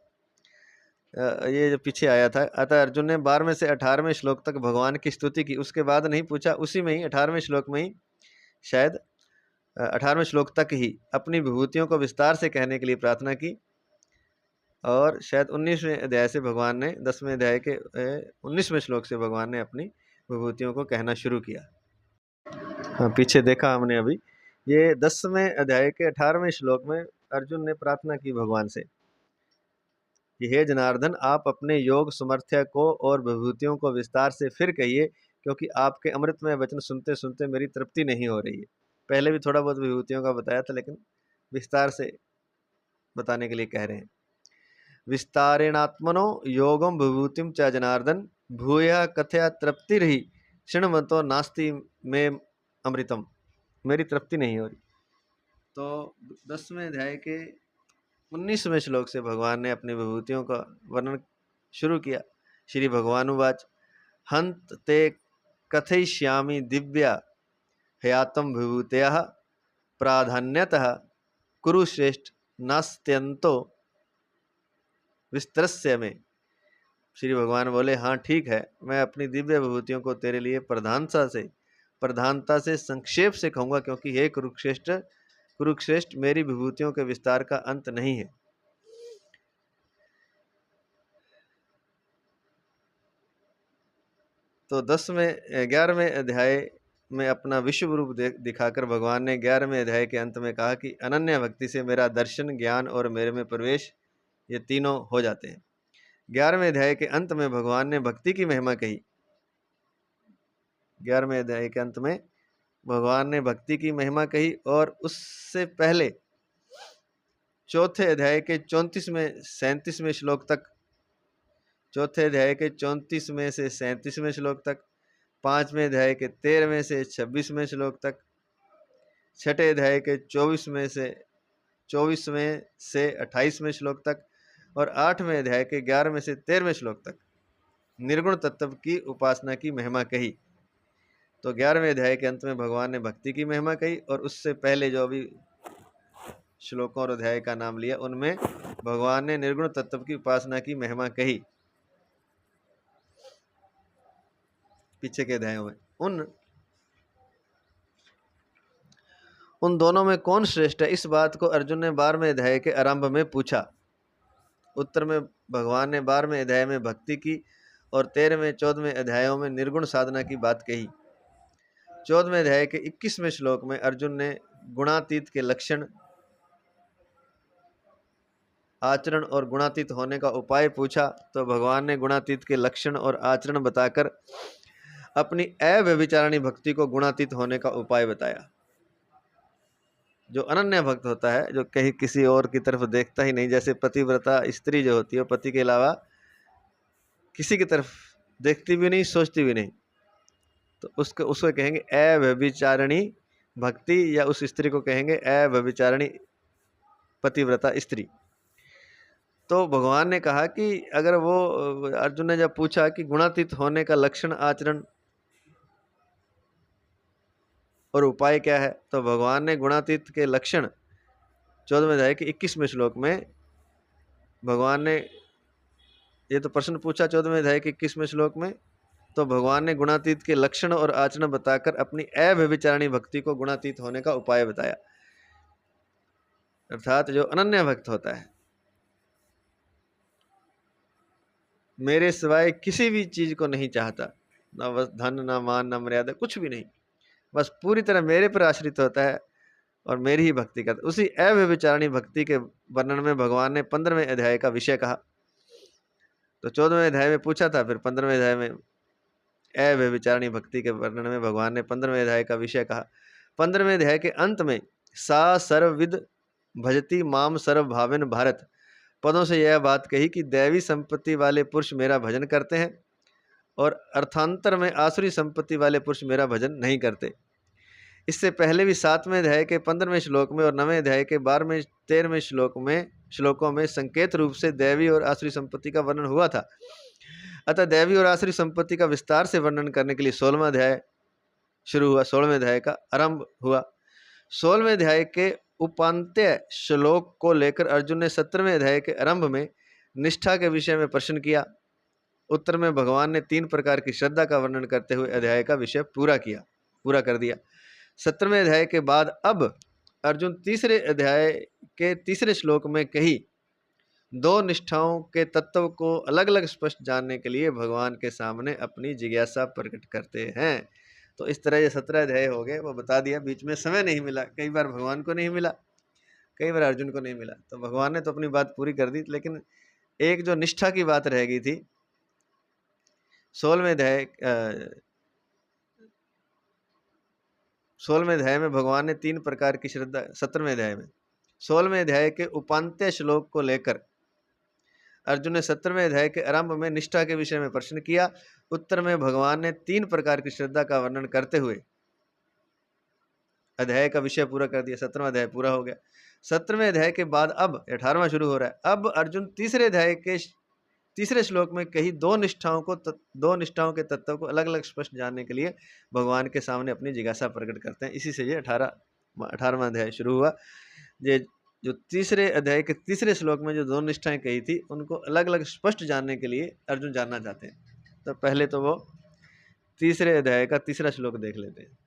ये जो पीछे आया था। अतः अर्जुन ने 12वें से 18वें श्लोक तक भगवान की स्तुति की, उसके बाद नहीं पूछा, उसी में ही 18वें श्लोक में ही, शायद 18वें श्लोक तक ही अपनी विभूतियों को विस्तार से कहने के लिए प्रार्थना की। और शायद 19वें अध्याय से भगवान ने, 10वें अध्याय के 19वें श्लोक से भगवान ने अपनी विभूतियों को कहना शुरू किया। हाँ, पीछे देखा हमने अभी, ये 10वें अध्याय के 18वें श्लोक में अर्जुन ने प्रार्थना की भगवान से कि हे जनार्दन, आप अपने योग सामर्थ्य को और विभूतियों को विस्तार से फिर कहिए, क्योंकि आपके अमृतमय वचन सुनते सुनते मेरी तृप्ति नहीं हो रही है। पहले भी थोड़ा बहुत विभूतियों का बताया था, लेकिन विस्तार से बताने के लिए कह रहे हैं। विस्तारेणात्मनो योगम विभूतिम च जनार्दन, भूया कथया तृप्तिर्हि क्षणमतो नास्ति में अमृतम। मेरी तृप्ति नहीं हो रही। तो 10वें अध्याय के 19वें श्लोक से भगवान ने अपनी विभूतियों का वर्णन शुरू किया। श्री भगवानुवाच, हंत ते कथयिष्यामि दिव्या हयातम विभूतयः प्राधान्यतः कुरु श्रेष्ठ नास्त्यंतो विस्तरस्य में। श्री भगवान बोले, हाँ ठीक है, मैं अपनी दिव्य विभूतियों को तेरे लिए प्रधानता से संक्षेप से कहूँगा, क्योंकि हे कुरुश्रेष्ठ, मेरी विभूतियों के विस्तार का अंत नहीं है। तो 11वें अध्याय में अपना विश्व रूप दिखाकर भगवान ने 11वें अध्याय के अंत में कहा कि अनन्य भक्ति से मेरा दर्शन, ज्ञान और मेरे में प्रवेश, ये तीनों हो जाते हैं। 11वें अध्याय के अंत में भगवान ने भक्ति की महिमा कही। 11वें अध्याय के अंत में भगवान ने भक्ति की महिमा कही, और उससे पहले चौथे अध्याय के 37वें श्लोक तक, चौथे अध्याय के 34वें से 37वें श्लोक तक, 5वें अध्याय के 13वें से 26वें श्लोक तक, छठे अध्याय के 24वें से 28वें श्लोक तक, और 8वें अध्याय के 11वें से 13वें श्लोक तक निर्गुण तत्व की उपासना की महिमा कही। तो 11वें अध्याय के अंत में भगवान ने भक्ति की महिमा कही, और उससे पहले जो भी श्लोकों और अध्याय का नाम लिया, उनमें भगवान ने निर्गुण तत्व की उपासना की महिमा कही। पीछे के अध्यायों में उन दोनों में कौन श्रेष्ठ है, इस बात को अर्जुन ने 12वें अध्याय के आरंभ में पूछा। उत्तर में भगवान ने 12वें अध्याय में भक्ति की और 13वें 14वें अध्यायों में निर्गुण साधना की बात कही। 14वें अध्याय के 21वें श्लोक में अर्जुन ने गुणातीत के लक्षण, आचरण और गुणातीत होने का उपाय पूछा। तो भगवान ने गुणातीत के लक्षण और आचरण बताकर अपनी अव्यभिचारिणी भक्ति को गुणातीत होने का उपाय बताया। जो अनन्य भक्त होता है, जो कहीं किसी और की तरफ देखता ही नहीं, जैसे पतिव्रता स्त्री जो होती है, पति के अलावा किसी की तरफ देखती भी नहीं, सोचती भी नहीं, तो उसको उसको कहेंगे अव्यभिचारिणी भक्ति, या उस स्त्री को कहेंगे अव्यभिचारिणी पतिव्रता स्त्री। तो भगवान ने कहा कि अगर वो अर्जुन ने जब पूछा कि गुणातीत होने का लक्षण, आचरण और उपाय क्या है, तो भगवान ने गुणातीत के लक्षण 14वें अध्याय के 21वें श्लोक में भगवान ने ये तो प्रश्न पूछा 14वें अध्याय के 21वें श्लोक में, तो भगवान ने गुणातीत के लक्षण और आचरण बताकर अपनी अव्यभिचारिणी भक्ति को गुणातीत होने का उपाय बताया। अर्थात जो अनन्य भक्त होता है, मेरे सिवाय किसी भी चीज को नहीं चाहता, ना बस धन, ना मान, ना मर्यादा, कुछ भी नहीं, बस पूरी तरह मेरे पर आश्रित होता है और मेरी ही भक्ति करता है, उसी अव्यभिचारिणी भक्ति के वर्णन में भगवान ने 15वें अध्याय का विषय कहा। तो 14वें अध्याय में पूछा था, फिर 15वें अध्याय में अव्यभिचारिणी भक्ति के वर्णन में भगवान ने 15वें अध्याय का विषय कहा। 15वें अध्याय के अंत में सा सर्वविद भजती माम सर्व भावेन भारत पदों से यह बात कही कि दैवी संपत्ति वाले पुरुष मेरा भजन करते हैं और अर्थांतर में आसुरी संपत्ति वाले पुरुष मेरा भजन नहीं करते। इससे पहले भी 7वें अध्याय के 15वें श्लोक में और 9वें अध्याय के 12वें 13वें श्लोकों में संकेत रूप से दैवी और आसुरी संपत्ति का वर्णन हुआ था। अतः दैवी और आसुरी संपत्ति का विस्तार से वर्णन करने के लिए 16वां अध्याय शुरू हुआ, 16वें अध्याय का आरंभ हुआ। 16वें अध्याय के उपांत्य श्लोक को लेकर अर्जुन ने 17वें अध्याय के आरंभ में निष्ठा के विषय में प्रश्न किया। उत्तर में भगवान ने 3 प्रकार की श्रद्धा का वर्णन करते हुए अध्याय का विषय पूरा कर दिया। 17वें अध्याय के बाद अब अर्जुन तीसरे अध्याय के तीसरे श्लोक में कही 2 निष्ठाओं के तत्व को अलग अलग स्पष्ट जानने के लिए भगवान के सामने अपनी जिज्ञासा प्रकट करते हैं। तो इस तरह ये 17 अध्याय हो गए, वो बता दिया। बीच में समय नहीं मिला, कई बार भगवान को नहीं मिला, कई बार अर्जुन को नहीं मिला, तो भगवान ने तो अपनी बात पूरी कर दी, लेकिन एक जो निष्ठा की बात रह गई थी 16वें अध्याय में भगवान ने 3 प्रकार की श्रद्धा, 17वें अध्याय में 16वें अध्याय के उपांत्य श्लोक को लेकर अर्जुन ने 17वें अध्याय के आरंभ में निष्ठा के विषय में प्रश्न किया। उत्तर में भगवान ने 3 प्रकार की श्रद्धा का वर्णन करते हुए अध्याय का विषय पूरा कर दिया। 17वां अध्याय पूरा हो गया। 17वें अध्याय के बाद अब 18वां शुरू हो रहा है। अब अर्जुन तीसरे अध्याय के तीसरे श्लोक में कही 2 निष्ठाओं के तत्व को अलग अलग स्पष्ट जानने के लिए भगवान के सामने अपनी जिज्ञासा प्रकट करते हैं। इसी से ये 18वां अध्याय शुरू हुआ। ये जो तीसरे अध्याय के तीसरे श्लोक में जो 2 निष्ठाएं कही थी, उनको अलग अलग स्पष्ट जानने के लिए अर्जुन जानना चाहते हैं। तो पहले तो वो तीसरे अध्याय का तीसरा श्लोक देख लेते हैं।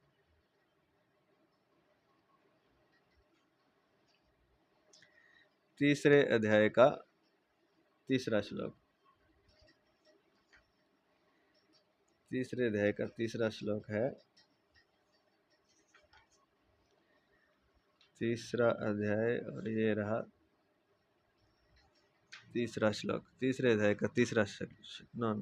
तीसरे अध्याय का तीसरा श्लोक, तीसरे अध्याय का तीसरा श्लोक है, तीसरा अध्याय, और ये रहा तीसरा श्लोक, तीसरे अध्याय का तीसरा श्लोक। नो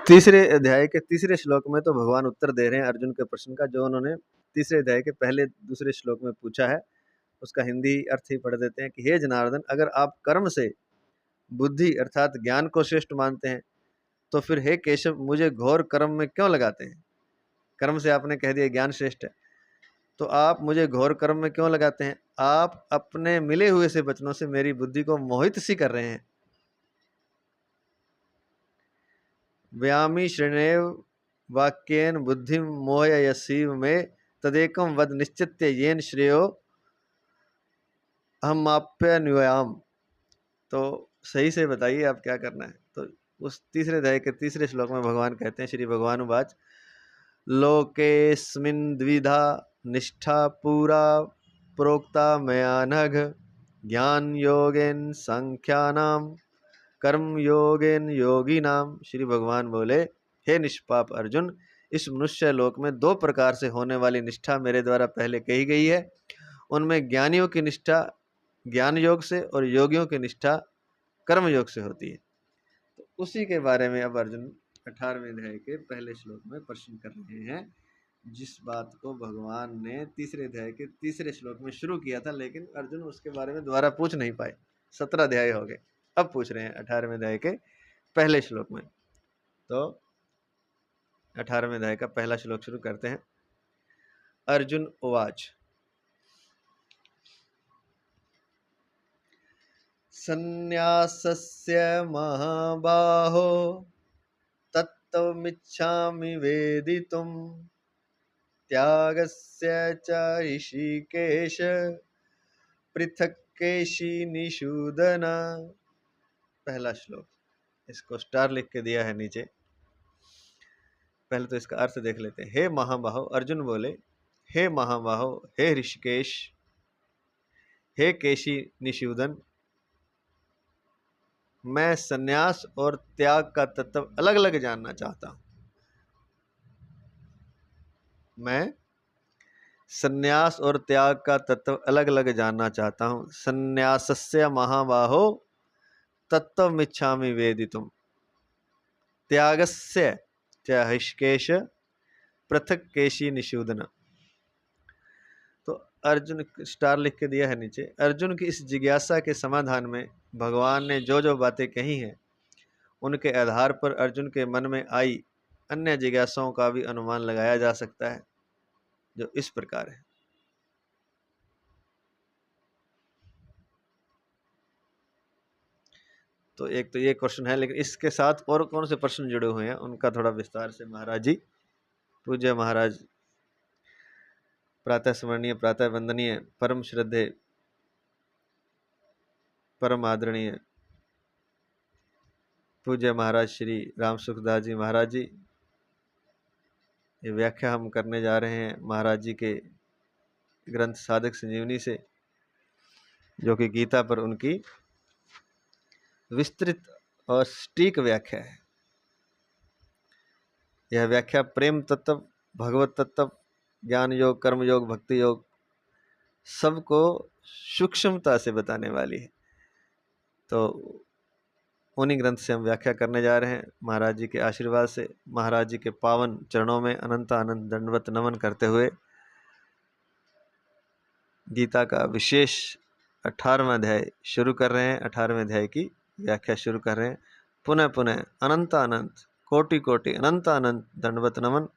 तीसरे अध्याय के तीसरे श्लोक में तो भगवान उत्तर दे रहे हैं अर्जुन के प्रश्न का, जो उन्होंने तीसरे अध्याय के पहले दूसरे श्लोक में पूछा है। उसका हिंदी अर्थ ही पढ़ देते हैं कि हे जनार्दन, अगर आप कर्म से बुद्धि अर्थात ज्ञान को श्रेष्ठ मानते हैं, तो फिर हे केशव, मुझे घोर कर्म में क्यों लगाते हैं? कर्म से आपने कह दिया ज्ञान श्रेष्ठ है, तो आप मुझे घोर कर्म में क्यों लगाते हैं? आप अपने मिले हुए से वचनों से मेरी बुद्धि को मोहित सी कर रहे हैं। व्यामी श्रेणेव वाक्येन बुद्धि मोहयसीव में तदेकम वद निश्चित्य येन श्रेयो अहमाप्यन्वयाम। तो सही से बताइए आप क्या करना है। तो उस तीसरे अध्याय के तीसरे श्लोक में भगवान कहते हैं, श्री भगवान उवाच, लोकेस्मिन् द्विधा निष्ठा पूरा प्रोक्ता मया नघ, ज्ञान योगेन संख्यानाम कर्म योगेन योगिनाम। श्री भगवान बोले, हे निष्पाप अर्जुन, इस मनुष्य लोक में 2 प्रकार से होने वाली निष्ठा मेरे द्वारा पहले कही गई है। उनमें ज्ञानियों की निष्ठा ज्ञान योग से और योगियों की निष्ठा कर्म योग से होती है। तो उसी के बारे में अब अर्जुन 18वें अध्याय के पहले श्लोक में प्रश्न कर रहे हैं जिस बात को भगवान ने तीसरे अध्याय के तीसरे श्लोक में शुरू किया था, लेकिन अर्जुन उसके बारे में दोबारा पूछ नहीं पाए। 17 अध्याय हो गए, अब पूछ रहे हैं 18वें अध्याय के पहले श्लोक में। तो 18वें अध्याय का पहला श्लोक शुरू करते हैं। अर्जुन उवाच संन्यासस्य महाबाहो तत्त्वमिच्छामि वेदितुम् त्यागस्य च ऋषिकेश पृथक् केशिनिषूदन। पहला श्लोक, इसको स्टार लिख के दिया है नीचे। पहले तो इसका अर्थ देख लेते हैं। हे महाबाहो, अर्जुन बोले, हे महाबाहो, हे ऋषिकेश, हे केशी निषूदन, मैं संन्यास और त्याग का तत्व अलग अलग जानना चाहता हूं। मैं संन्यास और त्याग का तत्व अलग अलग जानना चाहता हूं। संन्यासस्य महाबाहो तत्त्वमिच्छामि वेदितुम् त्यागस्य च ऋषिकेश पृथक् केशी निषूदन। तो अर्जुन, स्टार लिख के दिया है नीचे। अर्जुन की इस जिज्ञासा के समाधान में भगवान ने जो जो बातें कही हैं, उनके आधार पर अर्जुन के मन में आई अन्य जिज्ञासाओं का भी अनुमान लगाया जा सकता है, जो इस प्रकार है। तो एक तो ये क्वेश्चन है, लेकिन इसके साथ और कौन से प्रश्न जुड़े हुए हैं उनका थोड़ा विस्तार से महाराज जी, पूज्य महाराज, प्रातः स्मरणीय, प्रातः वंदनीय, परम श्रद्धे, परम आदरणीय पूज्य महाराज श्री राम सुखदास जी महाराज जी, ये व्याख्या हम करने जा रहे हैं महाराज जी के ग्रंथ साधक संजीवनी से, जो कि गीता पर उनकी विस्तृत और सटीक व्याख्या है। यह व्याख्या प्रेम तत्व, भगवत तत्व, ज्ञान योग, कर्म योग, भक्ति योग सबको सूक्ष्मता से बताने वाली है। तो उन्हीं ग्रंथ से हम व्याख्या करने जा रहे हैं। महाराज जी के आशीर्वाद से, महाराज जी के पावन चरणों में अनंत अनंत दंडवत नमन करते हुए गीता का विशेष 18वां अध्याय शुरू कर रहे हैं। 18वें अध्याय की व्याख्या शुरू कर रहे हैं। पुनः पुनः अनंत अनंत कोटि कोटि अनंत अनंत दंडवत नमन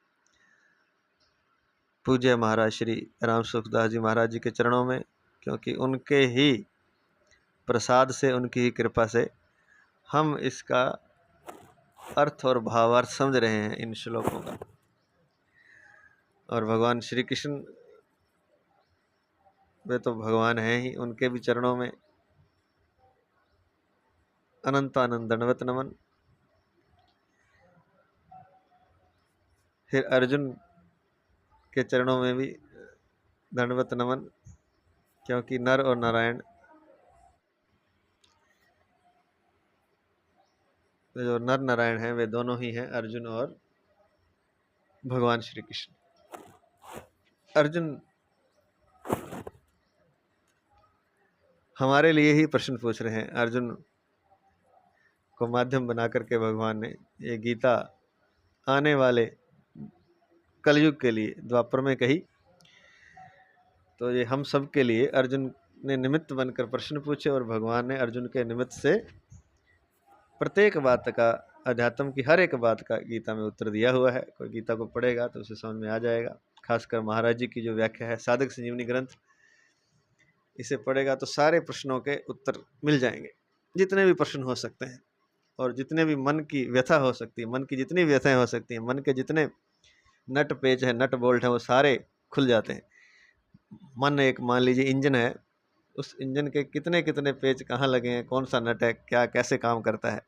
पूज्य महाराज श्री राम सुखदास जी महाराज जी के चरणों में, क्योंकि उनके ही प्रसाद से, उनकी ही कृपा से हम इसका अर्थ और भावार्थ समझ रहे हैं इन श्लोकों का। और भगवान श्री कृष्ण, वे तो भगवान हैं ही, उनके भी चरणों में अनंत आनंद दंडवत नमन। फिर अर्जुन के चरणों में भी दंडवत नमन, क्योंकि नर और नारायण, जो नर नारायण हैं वे दोनों ही हैं, अर्जुन और भगवान श्री कृष्ण। अर्जुन हमारे लिए ही प्रश्न पूछ रहे हैं। अर्जुन को माध्यम बना करके भगवान ने ये गीता आने वाले कलयुग के लिए द्वापर में कही। तो ये हम सब के लिए अर्जुन ने निमित्त बनकर प्रश्न पूछे, और भगवान ने अर्जुन के निमित्त से प्रत्येक बात का, अध्यात्म की हर एक बात का गीता में उत्तर दिया हुआ है। कोई गीता को पढ़ेगा तो उसे समझ में आ जाएगा। खासकर महाराज जी की जो व्याख्या है साधक संजीवनी ग्रंथ, इसे पढ़ेगा तो सारे प्रश्नों के उत्तर मिल जाएंगे, जितने भी प्रश्न हो सकते हैं, और जितने भी मन की व्यथा हो सकती है, मन की जितनी व्यथाएं हो सकती हैं, मन के जितने नट पेच है, नट बोल्ट है, वो सारे खुल जाते हैं। मन एक, मान लीजिए, इंजन है, उस इंजन के कितने कितने पेच कहाँ लगे हैं, कौन सा नट है, क्या कैसे काम करता है,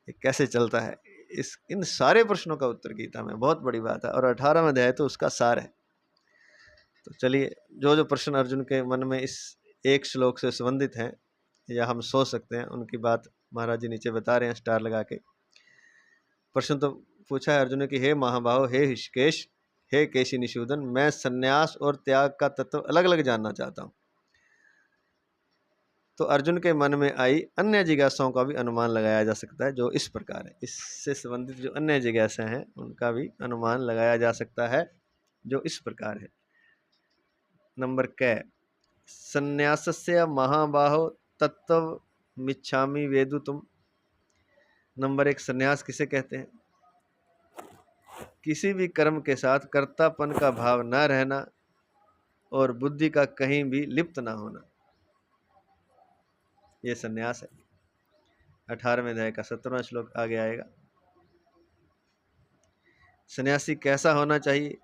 ये कैसे चलता है, इन सारे प्रश्नों का उत्तर गीता में, बहुत बड़ी बात है। और 18वां अध्याय तो उसका सार है। तो चलिए, जो जो प्रश्न अर्जुन के मन में इस एक श्लोक से संबंधित हैं या हम सोच सकते हैं, उनकी बात महाराज जी नीचे बता रहे हैं स्टार लगा के। प्रश्न तो पूछा है अर्जुन ने कि हे महाबाहो, हे ऋषिकेश, हे केशी निषूदन, मैं संन्यास और त्याग का तत्व अलग अलग जानना चाहता हूँ। तो अर्जुन के मन में आई अन्य जिज्ञासाओं का भी अनुमान लगाया जा सकता है, जो इस प्रकार है। इससे संबंधित जो अन्य जिज्ञासा हैं उनका भी अनुमान लगाया जा सकता है। जो इस प्रकार है। नंबर कै, संन्यासस्य महाबाहो तत्त्वमिच्छामि वेदितुम्। नंबर एक, संन्यास किसे कहते हैं? किसी भी कर्म के साथ कर्तापन का भाव न रहना और बुद्धि का कहीं भी लिप्त ना होना, ये संन्यास है। 18वें अध्याय का 17वां श्लोक आगे आएगा। सन्यासी कैसा होना चाहिए?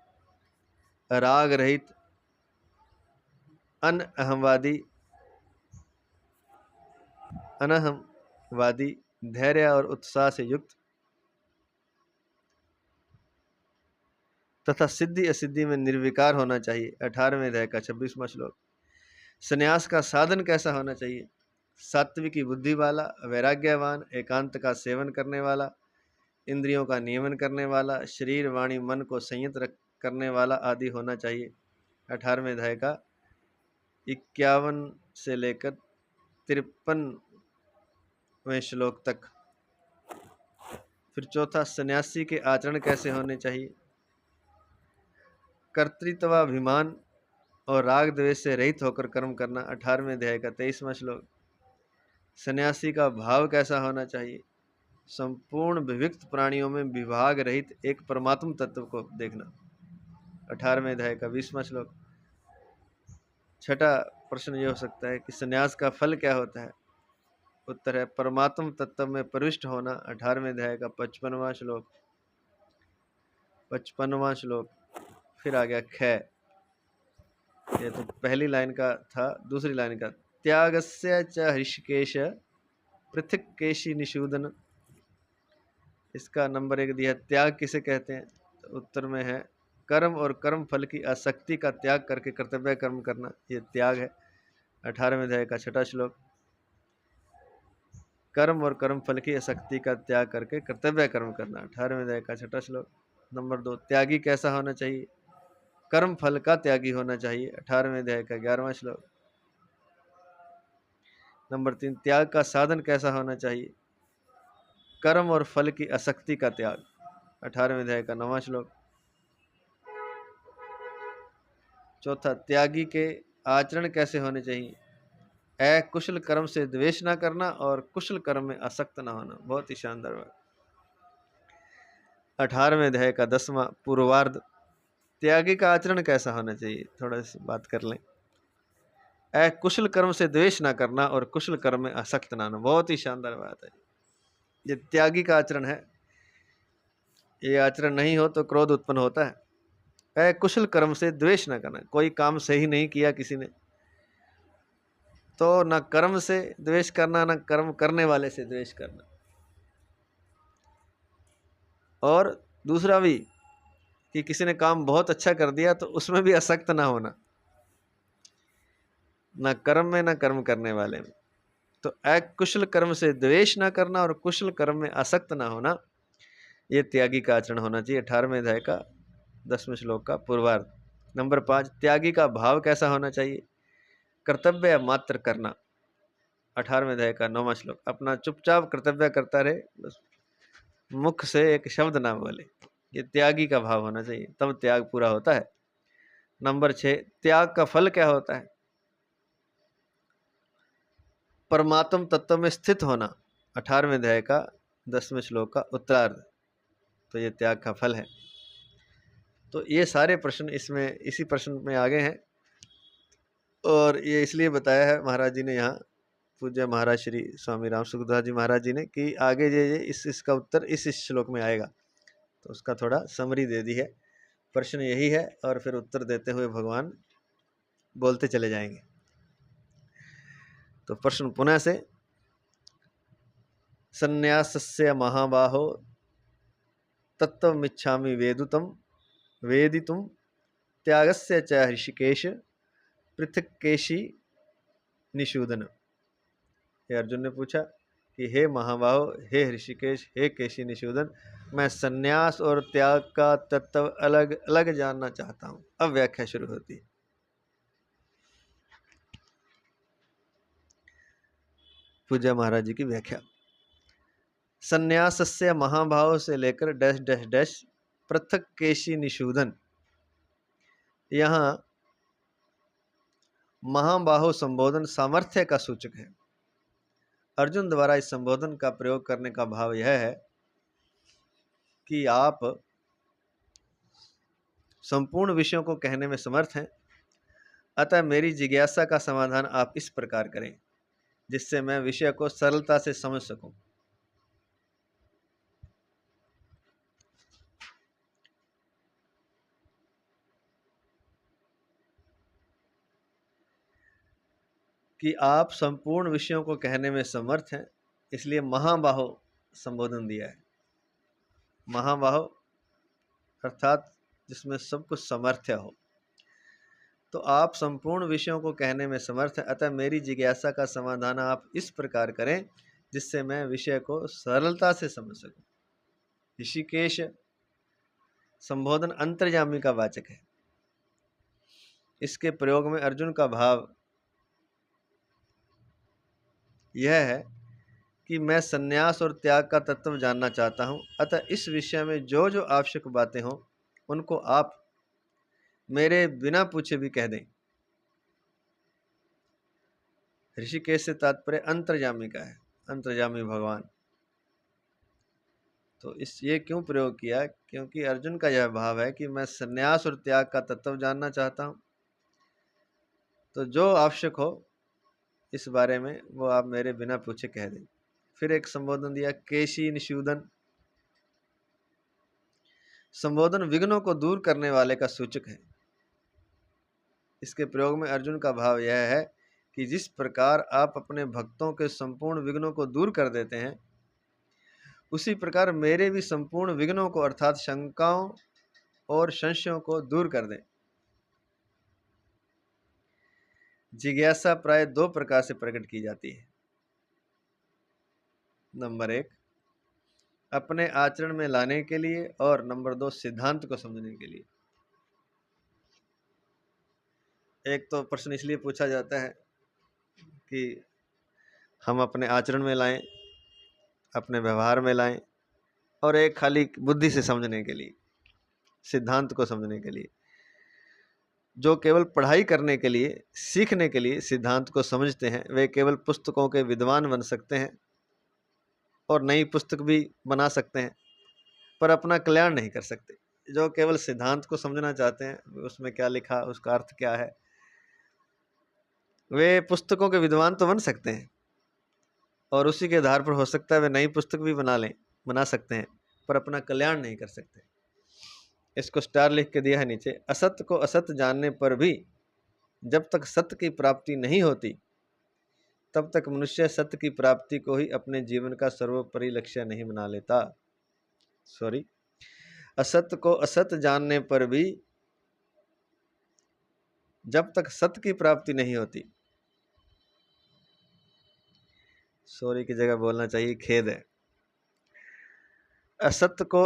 राग रहित, अनहमवादी, धैर्य और उत्साह से युक्त तथा सिद्धि असिद्धि में निर्विकार होना चाहिए। 18वें अध्याय का 26वां श्लोक। सन्यास का साधन कैसा होना चाहिए? सात्विकी बुद्धि वाला, वैराग्यवान, एकांत का सेवन करने वाला, इंद्रियों का नियमन करने वाला, शरीर वाणी मन को संयत करने वाला आदि होना चाहिए। 18वें अध्याय का 51 से लेकर 53वें श्लोक तक। फिर चौथा, सन्यासी के आचरण कैसे होने चाहिए? कर्तृत्वाभिमान और राग द्वेष से रहित होकर कर्म करना। 18वें अध्याय का 23वां श्लोक। सन्यासी का भाव कैसा होना चाहिए? संपूर्ण विविक्त प्राणियों में विभाग रहित एक परमात्म तत्व को देखना। 18वें अध्याय का 20वां श्लोक। छठा प्रश्न ये हो सकता है कि सन्यास का फल क्या होता है? उत्तर है परमात्म तत्व में प्रविष्ट होना। 18वें अध्याय का 55वां श्लोक। 55वां श्लोक। फिर आ गया ख, ये तो पहली लाइन का था। दूसरी लाइन का, त्यागस्य च हृषिकेश पृथक केशी निषूदन। इसका नंबर 1 दिया, त्याग किसे कहते हैं? तो उत्तर में है कर्म और कर्म फल की आसक्ति का त्याग करके कर्तव्य कर्म करना, ये त्याग है। 18वें अध्याय का 6वां श्लोक। कर्म और कर्म फल की आसक्ति का त्याग करके कर्तव्य कर्म करना, 18वें अध्याय का 6वां श्लोक। नंबर 2, त्यागी कैसा होना चाहिए? कर्म फल का त्यागी होना चाहिए। 18वें अध्याय का 11वां श्लोक। नंबर 3, त्याग का साधन कैसा होना चाहिए? कर्म और फल की आसक्ति का त्याग। 18वें अध्याय का 9वां श्लोक। चौथा, त्यागी के आचरण कैसे होने चाहिए? अकुशल कर्म से द्वेष ना करना और कुशल कर्म में आसक्त ना होना। बहुत ही शानदार बात। 18वें अध्याय का 10वां पूर्वार्ध, त्यागी का आचरण कैसा होना चाहिए? थोड़ा सी बात कर लें। अकुशल कर्म से द्वेष ना करना और कुशल कर्म में आसक्त ना होना। बहुत ही शानदार बात है। ये त्यागी का आचरण है। ये आचरण नहीं हो तो क्रोध उत्पन्न होता है। अकुशल कर्म से द्वेष ना करना, कोई काम सही नहीं किया किसी ने तो न कर्म से द्वेष करना, न कर्म करने वाले से द्वेष करना। और दूसरा भी कि किसी ने काम बहुत अच्छा कर दिया तो उसमें भी आसक्त ना होना, न कर्म में न कर्म करने वाले में। तो अकुशल कर्म से द्वेष ना करना और कुशल कर्म में आसक्त ना होना, ये त्यागी का आचरण होना चाहिए। 18वें अध्याय का 10वें श्लोक का पूर्वार्ध। नंबर 5, त्यागी का भाव कैसा होना चाहिए? कर्तव्य मात्र करना। 18वें अध्याय का 9वां श्लोक। अपना चुपचाप कर्तव्य करता रहे, बस मुख से एक शब्द ना बोले, ये त्यागी का भाव होना चाहिए, तब त्याग पूरा होता है। नंबर 6, त्याग का फल क्या होता है? परमात्म तत्व में स्थित होना। 18वें अध्याय का 10वें श्लोक का उत्तरार्ध। तो ये त्याग का फल है। तो ये सारे प्रश्न इसमें इसी प्रश्न में आ गए हैं और ये इसलिए बताया है महाराज जी ने, यहाँ पूज्य महाराज श्री स्वामी राम सुखदास जी महाराज जी ने, कि आगे ये इसका उत्तर इस श्लोक में आएगा, तो उसका थोड़ा समरी दे दी है। प्रश्न यही है और फिर उत्तर देते हुए भगवान बोलते चले जाएंगे। तो प्रश्न पुनः से, संन्यासस्य महाबाहो तत्त्वमिच्छामि वेदितुम त्यागस्य च हृषिकेश पृथक केशी निषूदन। हे अर्जुन ने पूछा कि हे महाबाहो, हे ऋषिकेश, हे केशी निषूदन, मैं सन्यास और त्याग का तत्व अलग अलग जानना चाहता हूं। अब व्याख्या शुरू होती है। पूज्य महाराज जी की व्याख्या। सन्यासस्य महाभाव से लेकर डैश डैश डैश पृथक केशी निषूदन। यहाँ महाबाहो संबोधन सामर्थ्य का सूचक है। अर्जुन द्वारा इस संबोधन का प्रयोग करने का भाव यह है कि आप संपूर्ण विषयों को कहने में समर्थ हैं, अतः मेरी जिज्ञासा का समाधान आप इस प्रकार करें जिससे मैं विषय को सरलता से समझ सकूं। कि आप संपूर्ण विषयों को कहने में समर्थ हैं, इसलिए महाबाहो संबोधन दिया है। महाबाहो अर्थात जिसमें सब कुछ समर्थ्य हो। तो आप संपूर्ण विषयों को कहने में समर्थ हैं, अतः मेरी जिज्ञासा का समाधान आप इस प्रकार करें जिससे मैं विषय को सरलता से समझ सकूं। ऋषिकेश संबोधन अंतर्यामी का वाचक है। इसके प्रयोग में अर्जुन का भाव यह है कि मैं संन्यास और त्याग का तत्व जानना चाहता हूं, अतः इस विषय में जो जो आवश्यक बातें हों उनको आप मेरे बिना पूछे भी कह दें। ऋषिकेश से तात्पर्य अंतर्यामी का है, अंतर्यामी भगवान। तो ये क्यों प्रयोग किया? क्योंकि अर्जुन का यह भाव है कि मैं संन्यास और त्याग का तत्व जानना चाहता हूं, तो जो आवश्यक हो इस बारे में वो आप मेरे बिना पूछे कह दें। फिर एक संबोधन दिया केशी निषूदन। संबोधन विघ्नों को दूर करने वाले का सूचक है। इसके प्रयोग में अर्जुन का भाव यह है कि जिस प्रकार आप अपने भक्तों के संपूर्ण विघ्नों को दूर कर देते हैं, उसी प्रकार मेरे भी संपूर्ण विघ्नों को अर्थात शंकाओं और संशयों को दूर कर दें। जिज्ञासा प्राय दो प्रकार से प्रकट की जाती है। नंबर 1 अपने आचरण में लाने के लिए, और नंबर 2 सिद्धांत को समझने के लिए। एक तो प्रश्न इसलिए पूछा जाता है कि हम अपने आचरण में लाएं, अपने व्यवहार में लाएं, और एक खाली बुद्धि से समझने के लिए, सिद्धांत को समझने के लिए। जो केवल पढ़ाई करने के लिए, सीखने के लिए सिद्धांत को समझते हैं, वे केवल पुस्तकों के विद्वान बन सकते हैं और नई पुस्तक भी बना सकते हैं, पर अपना कल्याण नहीं कर सकते। जो केवल सिद्धांत को समझना चाहते हैं, उसमें क्या लिखा, उसका अर्थ क्या है, वे पुस्तकों के विद्वान तो बन सकते हैं और उसी के आधार पर हो सकता है वे नई पुस्तक भी बना सकते हैं, पर अपना कल्याण नहीं कर सकते। इसको स्टार लिख के दिया है नीचे। असत्य को असत्य जानने पर भी जब तक सत्य की प्राप्ति नहीं होती, तब तक मनुष्य सत्य की प्राप्ति को ही अपने जीवन का सर्वोपरि लक्ष्य नहीं बना लेता। असत्य को असत्य जानने पर भी जब तक सत्य की प्राप्ति नहीं होती, की जगह बोलना चाहिए खेद है। असत्य को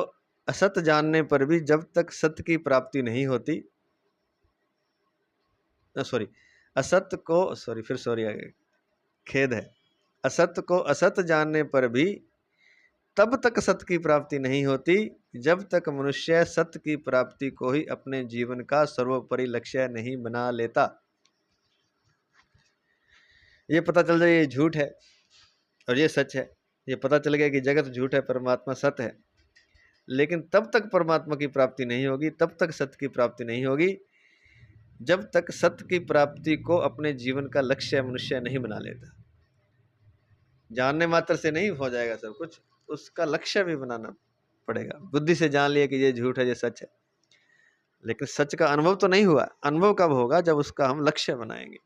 असत्य जानने पर भी जब तक सत्य की प्राप्ति नहीं होती, असत्य को आगे खेद है। असत्य को असत्य जानने पर भी तब तक सत्य की प्राप्ति नहीं होती जब तक मनुष्य सत्य की प्राप्ति को ही अपने जीवन का सर्वोपरि लक्ष्य नहीं बना लेता। ये पता चल जाए ये झूठ है और ये सच है, ये पता चल गया कि जगत झूठ है, परमात्मा सत्य है, लेकिन तब तक परमात्मा की प्राप्ति नहीं होगी, तब तक सत्य की प्राप्ति नहीं होगी जब तक सत्य की प्राप्ति को अपने जीवन का लक्ष्य मनुष्य नहीं बना लेता। जानने मात्र से नहीं हो जाएगा सब कुछ, उसका लक्ष्य भी बनाना पड़ेगा। बुद्धि से जान लिया कि ये झूठ है, ये सच है, लेकिन सच का अनुभव तो नहीं हुआ। अनुभव कब होगा? जब उसका हम लक्ष्य बनाएंगे।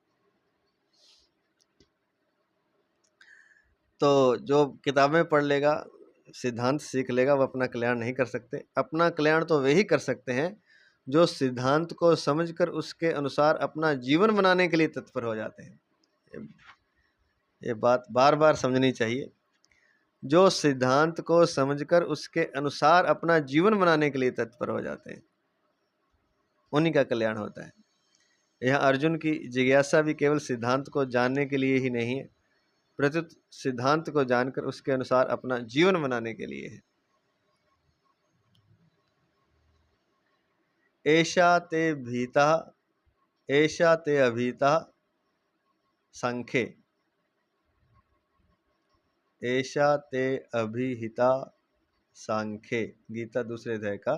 तो जो किताबें पढ़ लेगा, सिद्धांत सीख लेगा, वो अपना कल्याण नहीं कर सकते। अपना कल्याण तो वे ही कर सकते हैं जो सिद्धांत को समझकर उसके अनुसार अपना जीवन बनाने के लिए तत्पर हो जाते हैं। ये बात बार बार समझनी चाहिए। जो सिद्धांत को समझकर उसके अनुसार अपना जीवन बनाने के लिए तत्पर हो जाते हैं, उन्हीं का कल्याण होता है। यहाँ अर्जुन की जिज्ञासा भी केवल सिद्धांत को जानने के लिए ही नहीं है, प्रत्युत सिद्धांत को जानकर उसके अनुसार अपना जीवन बनाने के लिए है। एषा ते भीता, एषा ते अभीता सांख्ये, एषा ते अभिहिता सांख्ये। गीता दूसरे अध्याय का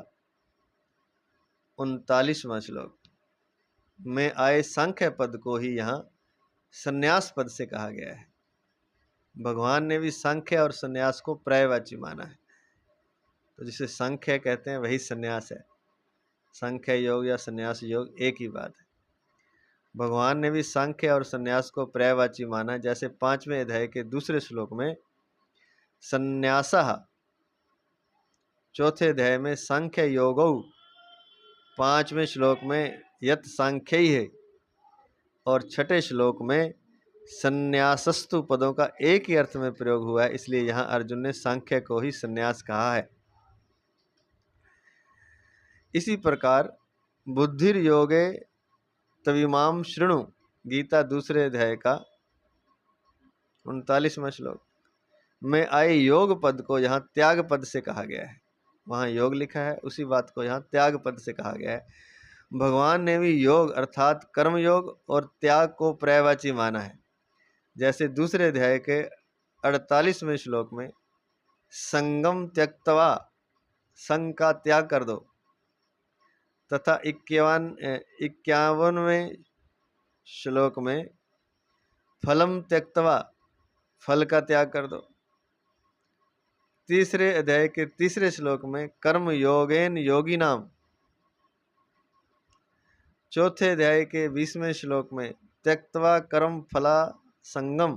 39वां श्लोक में आए सांख्य पद को ही यहाँ संन्यास पद से कहा गया है। भगवान ने भी सांख्य और संन्यास को पर्यायवाची माना है। तो जिसे सांख्य कहते हैं वही संन्यास है। सांख्य योग या संन्यास योग एक ही बात है। भगवान ने भी सांख्य और संन्यास को पर्यायवाची माना है। जैसे 5वें अध्याय के दूसरे श्लोक में संन्यासः, चौथे अध्याय में सांख्य योगौ, 5वें श्लोक में यत सांख्यई है, और छठे श्लोक में संन्यासस्तु पदों का एक ही अर्थ में प्रयोग हुआ है। इसलिए यहाँ अर्जुन ने सांख्य को ही संन्यास कहा है। इसी प्रकार बुद्धिर योगे तविमाम शृणु, गीता दूसरे अध्याय का 39वां श्लोक में आए योग पद को यहाँ त्याग पद से कहा गया है। वहाँ योग लिखा है, उसी बात को यहाँ त्याग पद से कहा गया है। भगवान ने भी योग अर्थात कर्म योग और त्याग को पर्यायवाची माना है। जैसे दूसरे अध्याय के 48वें श्लोक में संगम त्यक्तवा, संग का त्याग कर दो, तथा 51वें श्लोक में फलम त्यक्तवा, फल का त्याग कर दो। तीसरे अध्याय के तीसरे श्लोक में कर्म योगेन योगी नाम, चौथे अध्याय के 20वें श्लोक में त्यक्तवा कर्म फला संगम,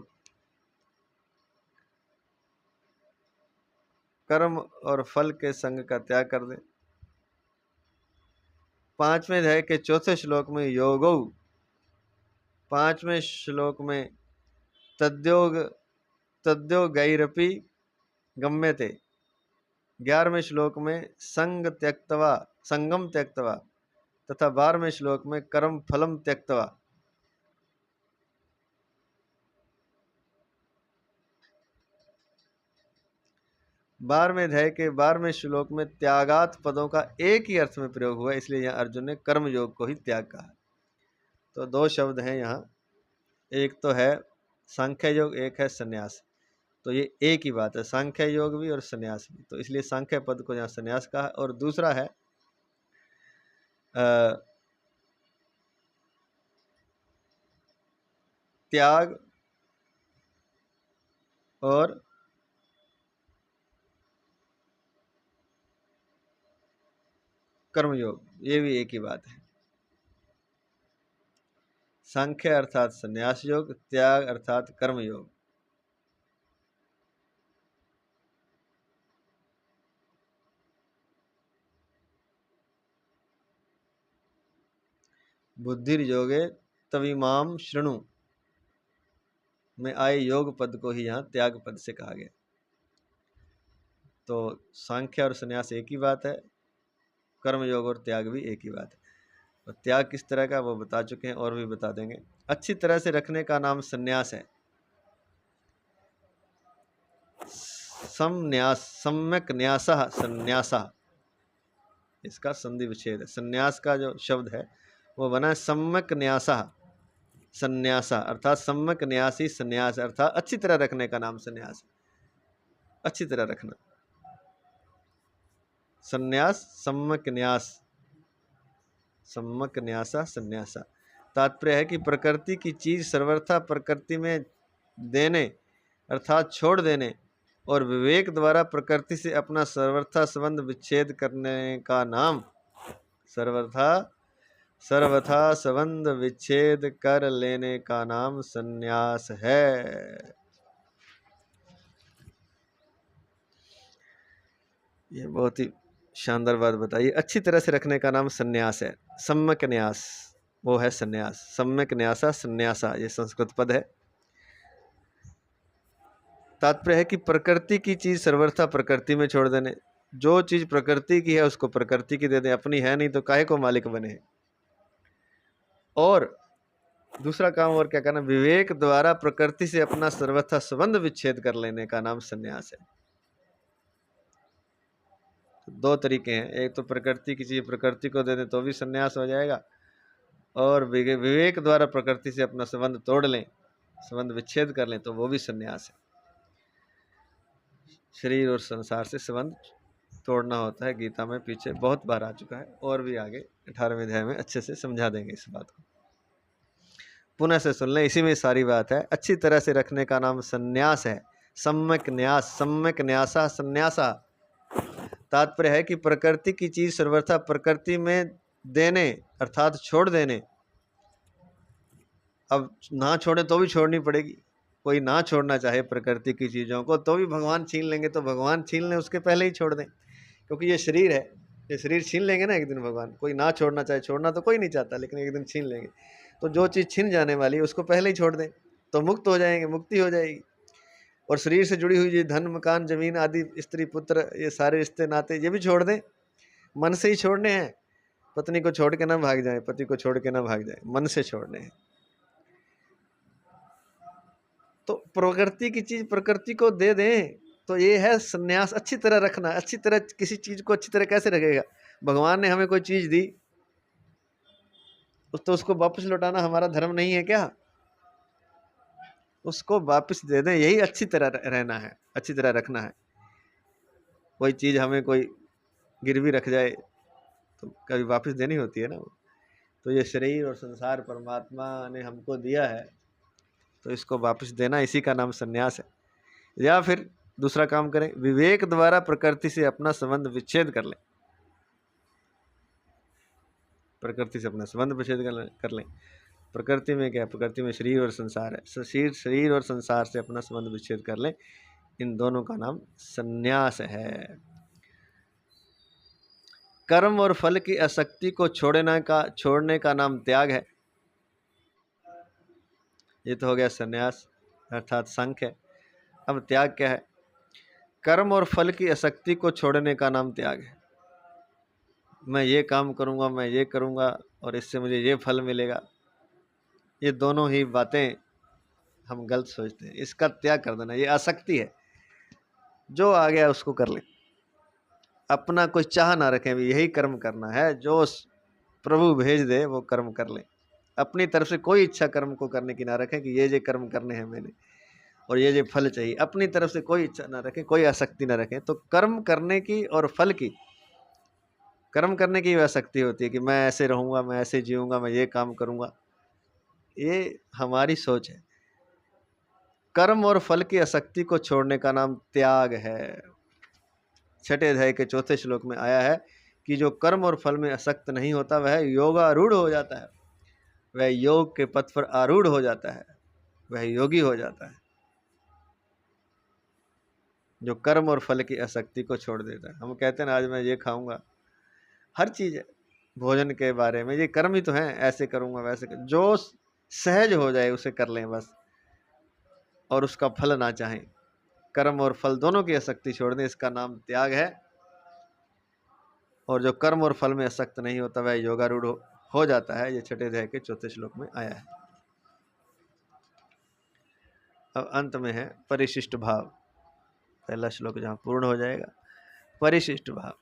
कर्म और फल के संग का त्याग कर दे। 5वें अध्याय के चौथे श्लोक में योगौ, 5वें श्लोक में तद्योगैरपि गम्यते, 11वें श्लोक में संग त्यक्तवा, संगम त्यक्तवा, तथा 12वें श्लोक में कर्म फलम त्यक्तवा। बारहवें अध्याय के 12वें श्लोक में त्यागात पदों का एक ही अर्थ में प्रयोग हुआ, इसलिए यहाँ अर्जुन ने कर्म योग को ही त्याग कहा। तो दो शब्द हैं यहाँ, एक तो है सांख्य योग, एक है संन्यास। तो ये एक ही बात है, सांख्य योग भी और संन्यास भी। तो इसलिए सांख्य पद को यहाँ संन्यास कहा। और दूसरा है त्याग और कर्मयोग, ये भी एक ही बात है। सांख्य अर्थात संन्यास योग, त्याग अर्थात कर्म योग। बुद्धिर योगे तविमाम शृणु में आए योग पद को ही यहाँ त्याग पद से कहा गया। तो सांख्य और संन्यास एक ही बात है, कर्म योग और त्याग भी एक ही बात है। और त्याग किस तरह का वो बता चुके हैं, और भी बता देंगे। अच्छी तरह से रखने का नाम संन्यास है। संन्यास, सम्यक न्यासः, संन्यासः, इसका संधि विच्छेद है। संन्यास का जो शब्द है वो बना है सम्यक न्यासः, संन्यासा अर्थात सम्यक न्यासी संन्यास, अर्थात अच्छी तरह रखने का नाम संन्यास। अच्छी तरह रखना, संन्यास सम्यक न्यास, सम्यक न्यासा संन्यासा। तात्पर्य है कि प्रकृति की चीज सर्वथा प्रकृति में देने अर्थात छोड़ देने और विवेक द्वारा प्रकृति से अपना सर्वथा संबंध विच्छेद करने का नाम, सर्वथा संबंध विच्छेद कर लेने का नाम संन्यास है। ये बहुत ही शानदार बात बताइए। अच्छी तरह से रखने का नाम संन्यास है। सम्यक न्यास वो है संन्यास। सम्यक न्यासा संन्यासा ये संस्कृत पद है। तात्पर्य है कि प्रकृति की चीज सर्वथा प्रकृति में छोड़ देने। जो चीज प्रकृति की है उसको प्रकृति की दे दें, अपनी है नहीं तो काहे को मालिक बने। और दूसरा काम और क्या करना, विवेक द्वारा प्रकृति से अपना सर्वथा संबंध विच्छेद कर लेने का नाम संन्यास है। दो तरीके हैं, एक तो प्रकृति की चीज़ प्रकृति को दे दें तो भी संन्यास हो जाएगा, और विवेक द्वारा प्रकृति से अपना संबंध तोड़ लें, संबंध विच्छेद कर लें तो वो भी संन्यास है। शरीर और संसार से संबंध तोड़ना होता है, गीता में पीछे बहुत बार आ चुका है, और भी आगे 18वें अध्याय में अच्छे से समझा देंगे इस बात को। पुनः से सुन लें, इसी में सारी बात है। अच्छी तरह से रखने का नाम संन्यास है। सम्यक न्यास, सम्यक न्यासा संन्यासा। तात्पर्य है कि प्रकृति की चीज सर्वथा प्रकृति में देने अर्थात छोड़ देने। अब ना छोड़े तो भी छोड़नी पड़ेगी, कोई ना छोड़ना चाहे प्रकृति की चीज़ों को तो भी भगवान छीन लेंगे, तो भगवान छीन लें उसके पहले ही छोड़ दें, क्योंकि ये शरीर है, ये शरीर छीन लेंगे ना एक दिन भगवान। कोई ना छोड़ना चाहे, छोड़ना तो कोई नहीं चाहता, लेकिन एक दिन छीन लेंगे, तो जो चीज़ छीन जाने वाली है उसको पहले ही छोड़ दें तो मुक्त हो जाएंगे, मुक्ति हो जाएगी। और शरीर से जुड़ी हुई ये धन मकान जमीन आदि स्त्री पुत्र ये सारे रिश्ते नाते ये भी छोड़ दें, मन से ही छोड़ने हैं। पत्नी को छोड़ के ना भाग जाए, पति को छोड़ के ना भाग जाए, मन से छोड़ने हैं। तो प्रकृति की चीज प्रकृति को दे दें तो ये है संन्यास। अच्छी तरह रखना, अच्छी तरह किसी चीज को अच्छी तरह कैसे रखेगा? भगवान ने हमें कोई चीज दी तो उसको वापस लौटाना हमारा धर्म नहीं है क्या? उसको वापस दे दें, यही अच्छी तरह रहना है, अच्छी तरह रखना है। कोई चीज हमें कोई गिरवी रख जाए तो कभी वापस देनी होती है ना। तो ये शरीर और संसार परमात्मा ने हमको दिया है, तो इसको वापस देना, इसी का नाम संन्यास है। या फिर दूसरा काम करें, विवेक द्वारा प्रकृति से अपना संबंध विच्छेद कर लें। प्रकृति से अपना संबंध विच्छेद कर लें। प्रकृति में क्या? प्रकृति में शरीर और संसार है। शरीर और संसार से अपना संबंध विच्छेद कर लें, इन दोनों का नाम संन्यास है। कर्म और फल की आसक्ति को छोड़ने का नाम त्याग है। ये तो हो गया संन्यास अर्थात संख्य है। अब त्याग क्या है? कर्म और फल की आसक्ति को छोड़ने का नाम त्याग है। मैं ये काम करूँगा, मैं ये करूँगा और इससे मुझे ये फल मिलेगा, ये दोनों ही बातें हम गलत सोचते हैं। इसका त्याग कर देना, ये आसक्ति है। जो आ गया उसको कर लें, अपना कोई चाह ना रखें, भी यही कर्म करना है, जो प्रभु भेज दे वो कर्म कर लें। अपनी तरफ से कोई इच्छा कर्म को करने की ना रखें कि ये कर्म करने हैं मैंने और ये फल चाहिए। अपनी तरफ से कोई इच्छा ना रखें, कोई आसक्ति ना रखें। तो कर्म करने की और फल की, कर्म करने की आसक्ति होती है कि मैं ऐसे रहूँगा, मैं ऐसे जीऊँगा, मैं ये काम करूँगा, ये हमारी सोच है। कर्म और फल की आसक्ति को छोड़ने का नाम त्याग है। छठे अध्याय के चौथे श्लोक में आया है कि जो कर्म और फल में आसक्त नहीं होता वह योगारूढ़ हो जाता है, वह योग के पथ पर आरूढ़ हो जाता है, वह योगी हो जाता है। जो कर्म और फल की आसक्ति को छोड़ देता है। हम कहते हैं ना आज मैं ये खाऊंगा, हर चीज़ है भोजन के बारे में, ये कर्म ही तो है, ऐसे करूंगा वैसे जो सहज हो जाए उसे कर लें बस, और उसका फल ना चाहें। कर्म और फल दोनों की आसक्ति छोड़ दें, इसका नाम त्याग है। और जो कर्म और फल में आसक्त नहीं होता वह योगारूढ़ हो जाता है। ये छठे अध्याय के चौथे श्लोक में आया है। अब अंत में है परिशिष्ट भाव, पहला श्लोक जहाँ पूर्ण हो जाएगा। परिशिष्ट भाव,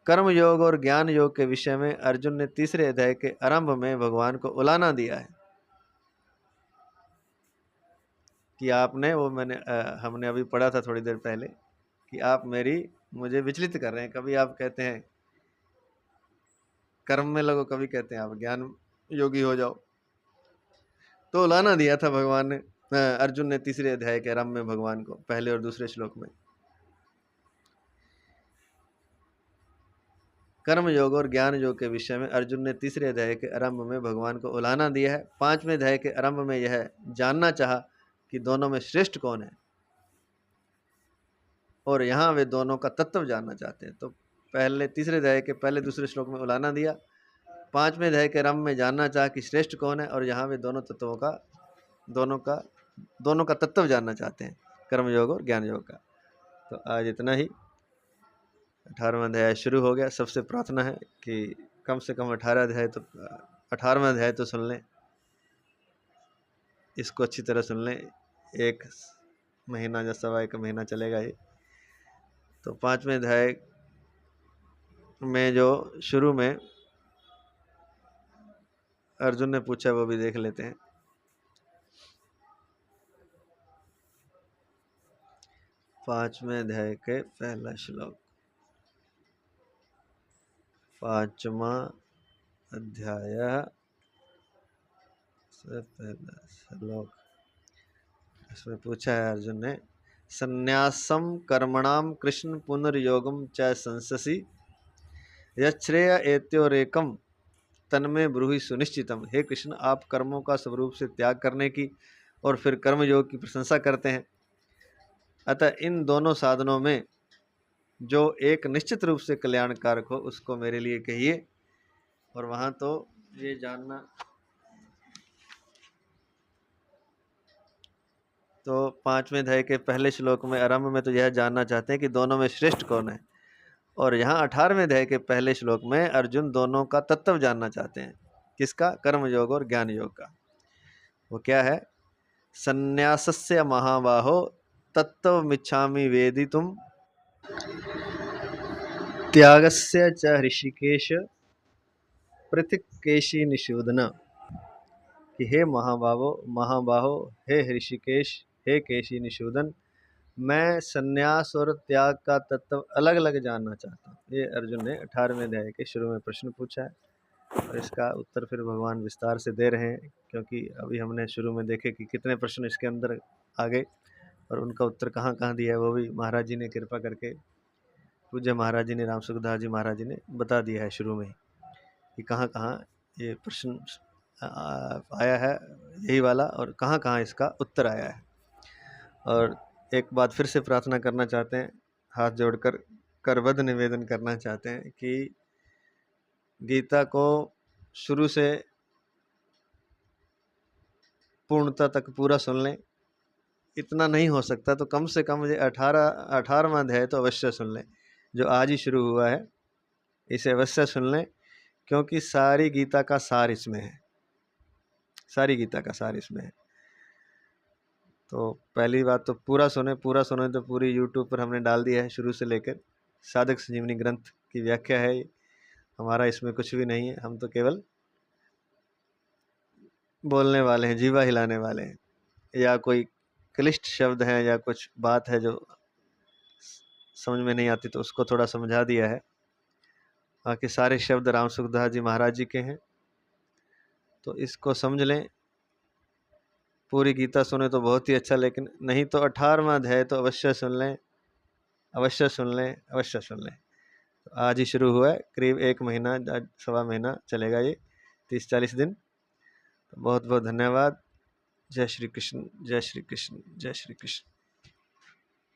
कर्म योग और ज्ञान योग के विषय में अर्जुन ने तीसरे अध्याय के आरंभ में भगवान को उलाना दिया है कि आपने हमने अभी पढ़ा था थोड़ी देर पहले कि आप मुझे विचलित कर रहे हैं। कभी आप कहते हैं कर्म में लगो, कभी कहते हैं आप ज्ञान योगी हो जाओ। तो उलाना दिया था भगवान ने, अर्जुन ने तीसरे अध्याय के आरंभ में भगवान को, पहले और दूसरे श्लोक में। कर्म योग और ज्ञान योग के विषय में अर्जुन ने तीसरे अध्याय के आरंभ में भगवान को उलाना दिया है। 5वें अध्याय के आरंभ में यह जानना चाहा कि दोनों में श्रेष्ठ कौन है, और यहाँ वे दोनों का तत्व जानना चाहते हैं। तो तीसरे अध्याय के पहले दूसरे श्लोक में उलाना दिया, 5वें अध्याय के आरंभ में जानना चाहा कि श्रेष्ठ कौन है, और यहाँ वे दोनों का तत्व जानना चाहते हैं, कर्म योग और ज्ञान योग का। तो आज इतना ही, 18वां अध्याय शुरू हो गया। सबसे प्रार्थना है कि कम से कम 18वां अध्याय तो सुन लें, इसको अच्छी तरह सुन लें। 1 महीना या 1.25 महीना चलेगा ये। तो 5वें अध्याय में जो शुरू में अर्जुन ने पूछा वो भी देख लेते हैं। 5वें अध्याय के पहला श्लोक, 5वां अध्याय से पहला श्लोक। इसमें पूछा है अर्जुन ने, संन्यासम कर्मणाम कृष्ण पुनर्योगम च संससि यच्छ्रेय एत्योरेकम तन्मे ब्रूहि सुनिश्चितम। हे कृष्ण, आप कर्मों का स्वरूप से त्याग करने की और फिर कर्मयोग की प्रशंसा करते हैं, अतः इन दोनों साधनों में जो एक निश्चित रूप से कल्याणकारक हो उसको मेरे लिए कहिए। और वहां तो ये जानना, तो 5वें अध्याय के पहले श्लोक में आरंभ में तो यह जानना चाहते हैं कि दोनों में श्रेष्ठ कौन है, और यहाँ 18वें अध्याय के पहले श्लोक में अर्जुन दोनों का तत्व जानना चाहते हैं। किसका? कर्म योग और ज्ञान योग का। वो क्या है? संन्यासस्य महाबाहो तत्त्वमिच्छामि वेदितुम त्यागस्य च ऋषिकेश पृथक् केशी निषूदन। कि हे महाबाहो, हे ऋषिकेश, हे केशी निषूदन, मैं संन्यास और त्याग का तत्व अलग अलग जानना चाहता हूँ। ये अर्जुन ने 18वें अध्याय के शुरू में प्रश्न पूछा है, और इसका उत्तर फिर भगवान विस्तार से दे रहे हैं, क्योंकि अभी हमने शुरू में देखे कि कितने प्रश्न इसके अंदर आ गए और उनका उत्तर कहाँ कहाँ दिया है, वो भी महाराज जी ने कृपा करके, पूज्य महाराज जी ने, राम सुखदास जी महाराज जी ने बता दिया है शुरू में ही कि कहाँ कहाँ ये प्रश्न आया है, यही वाला, और कहाँ कहाँ इसका उत्तर आया है। और एक बात फिर से प्रार्थना करना चाहते हैं, हाथ जोड़कर करबद्ध निवेदन करना चाहते हैं कि गीता को शुरू से पूर्णता तक पूरा सुन लें। इतना नहीं हो सकता तो कम से कम ये 18वां अध्याय तो अवश्य सुन लें, जो आज ही शुरू हुआ है, इसे अवश्य सुन लें, क्योंकि सारी गीता का सार इसमें है, सारी गीता का सार इसमें है। तो पहली बात तो पूरा सुने तो पूरी YouTube पर हमने डाल दिया है शुरू से लेकर। साधक संजीवनी ग्रंथ की व्याख्या है, हमारा इसमें कुछ भी नहीं है, हम तो केवल बोलने वाले हैं, जीवा हिलाने वाले हैं, या कोई क्लिष्ट शब्द है या कुछ बात है जो समझ में नहीं आती तो उसको थोड़ा समझा दिया है। बाकी सारे शब्द राम सुखदास जी महाराज जी के हैं, तो इसको समझ लें। पूरी गीता सुने तो बहुत ही अच्छा, लेकिन नहीं तो 18वां अध्याय तो अवश्य सुन लें, अवश्य सुन लें, अवश्य सुन लें। तो आज ही शुरू हुआ है, करीब 1 महीना, 1.25 महीना चलेगा ये, 30-40 दिन। तो बहुत बहुत धन्यवाद। जय श्री कृष्ण, जय श्री कृष्ण, जय श्री कृष्ण।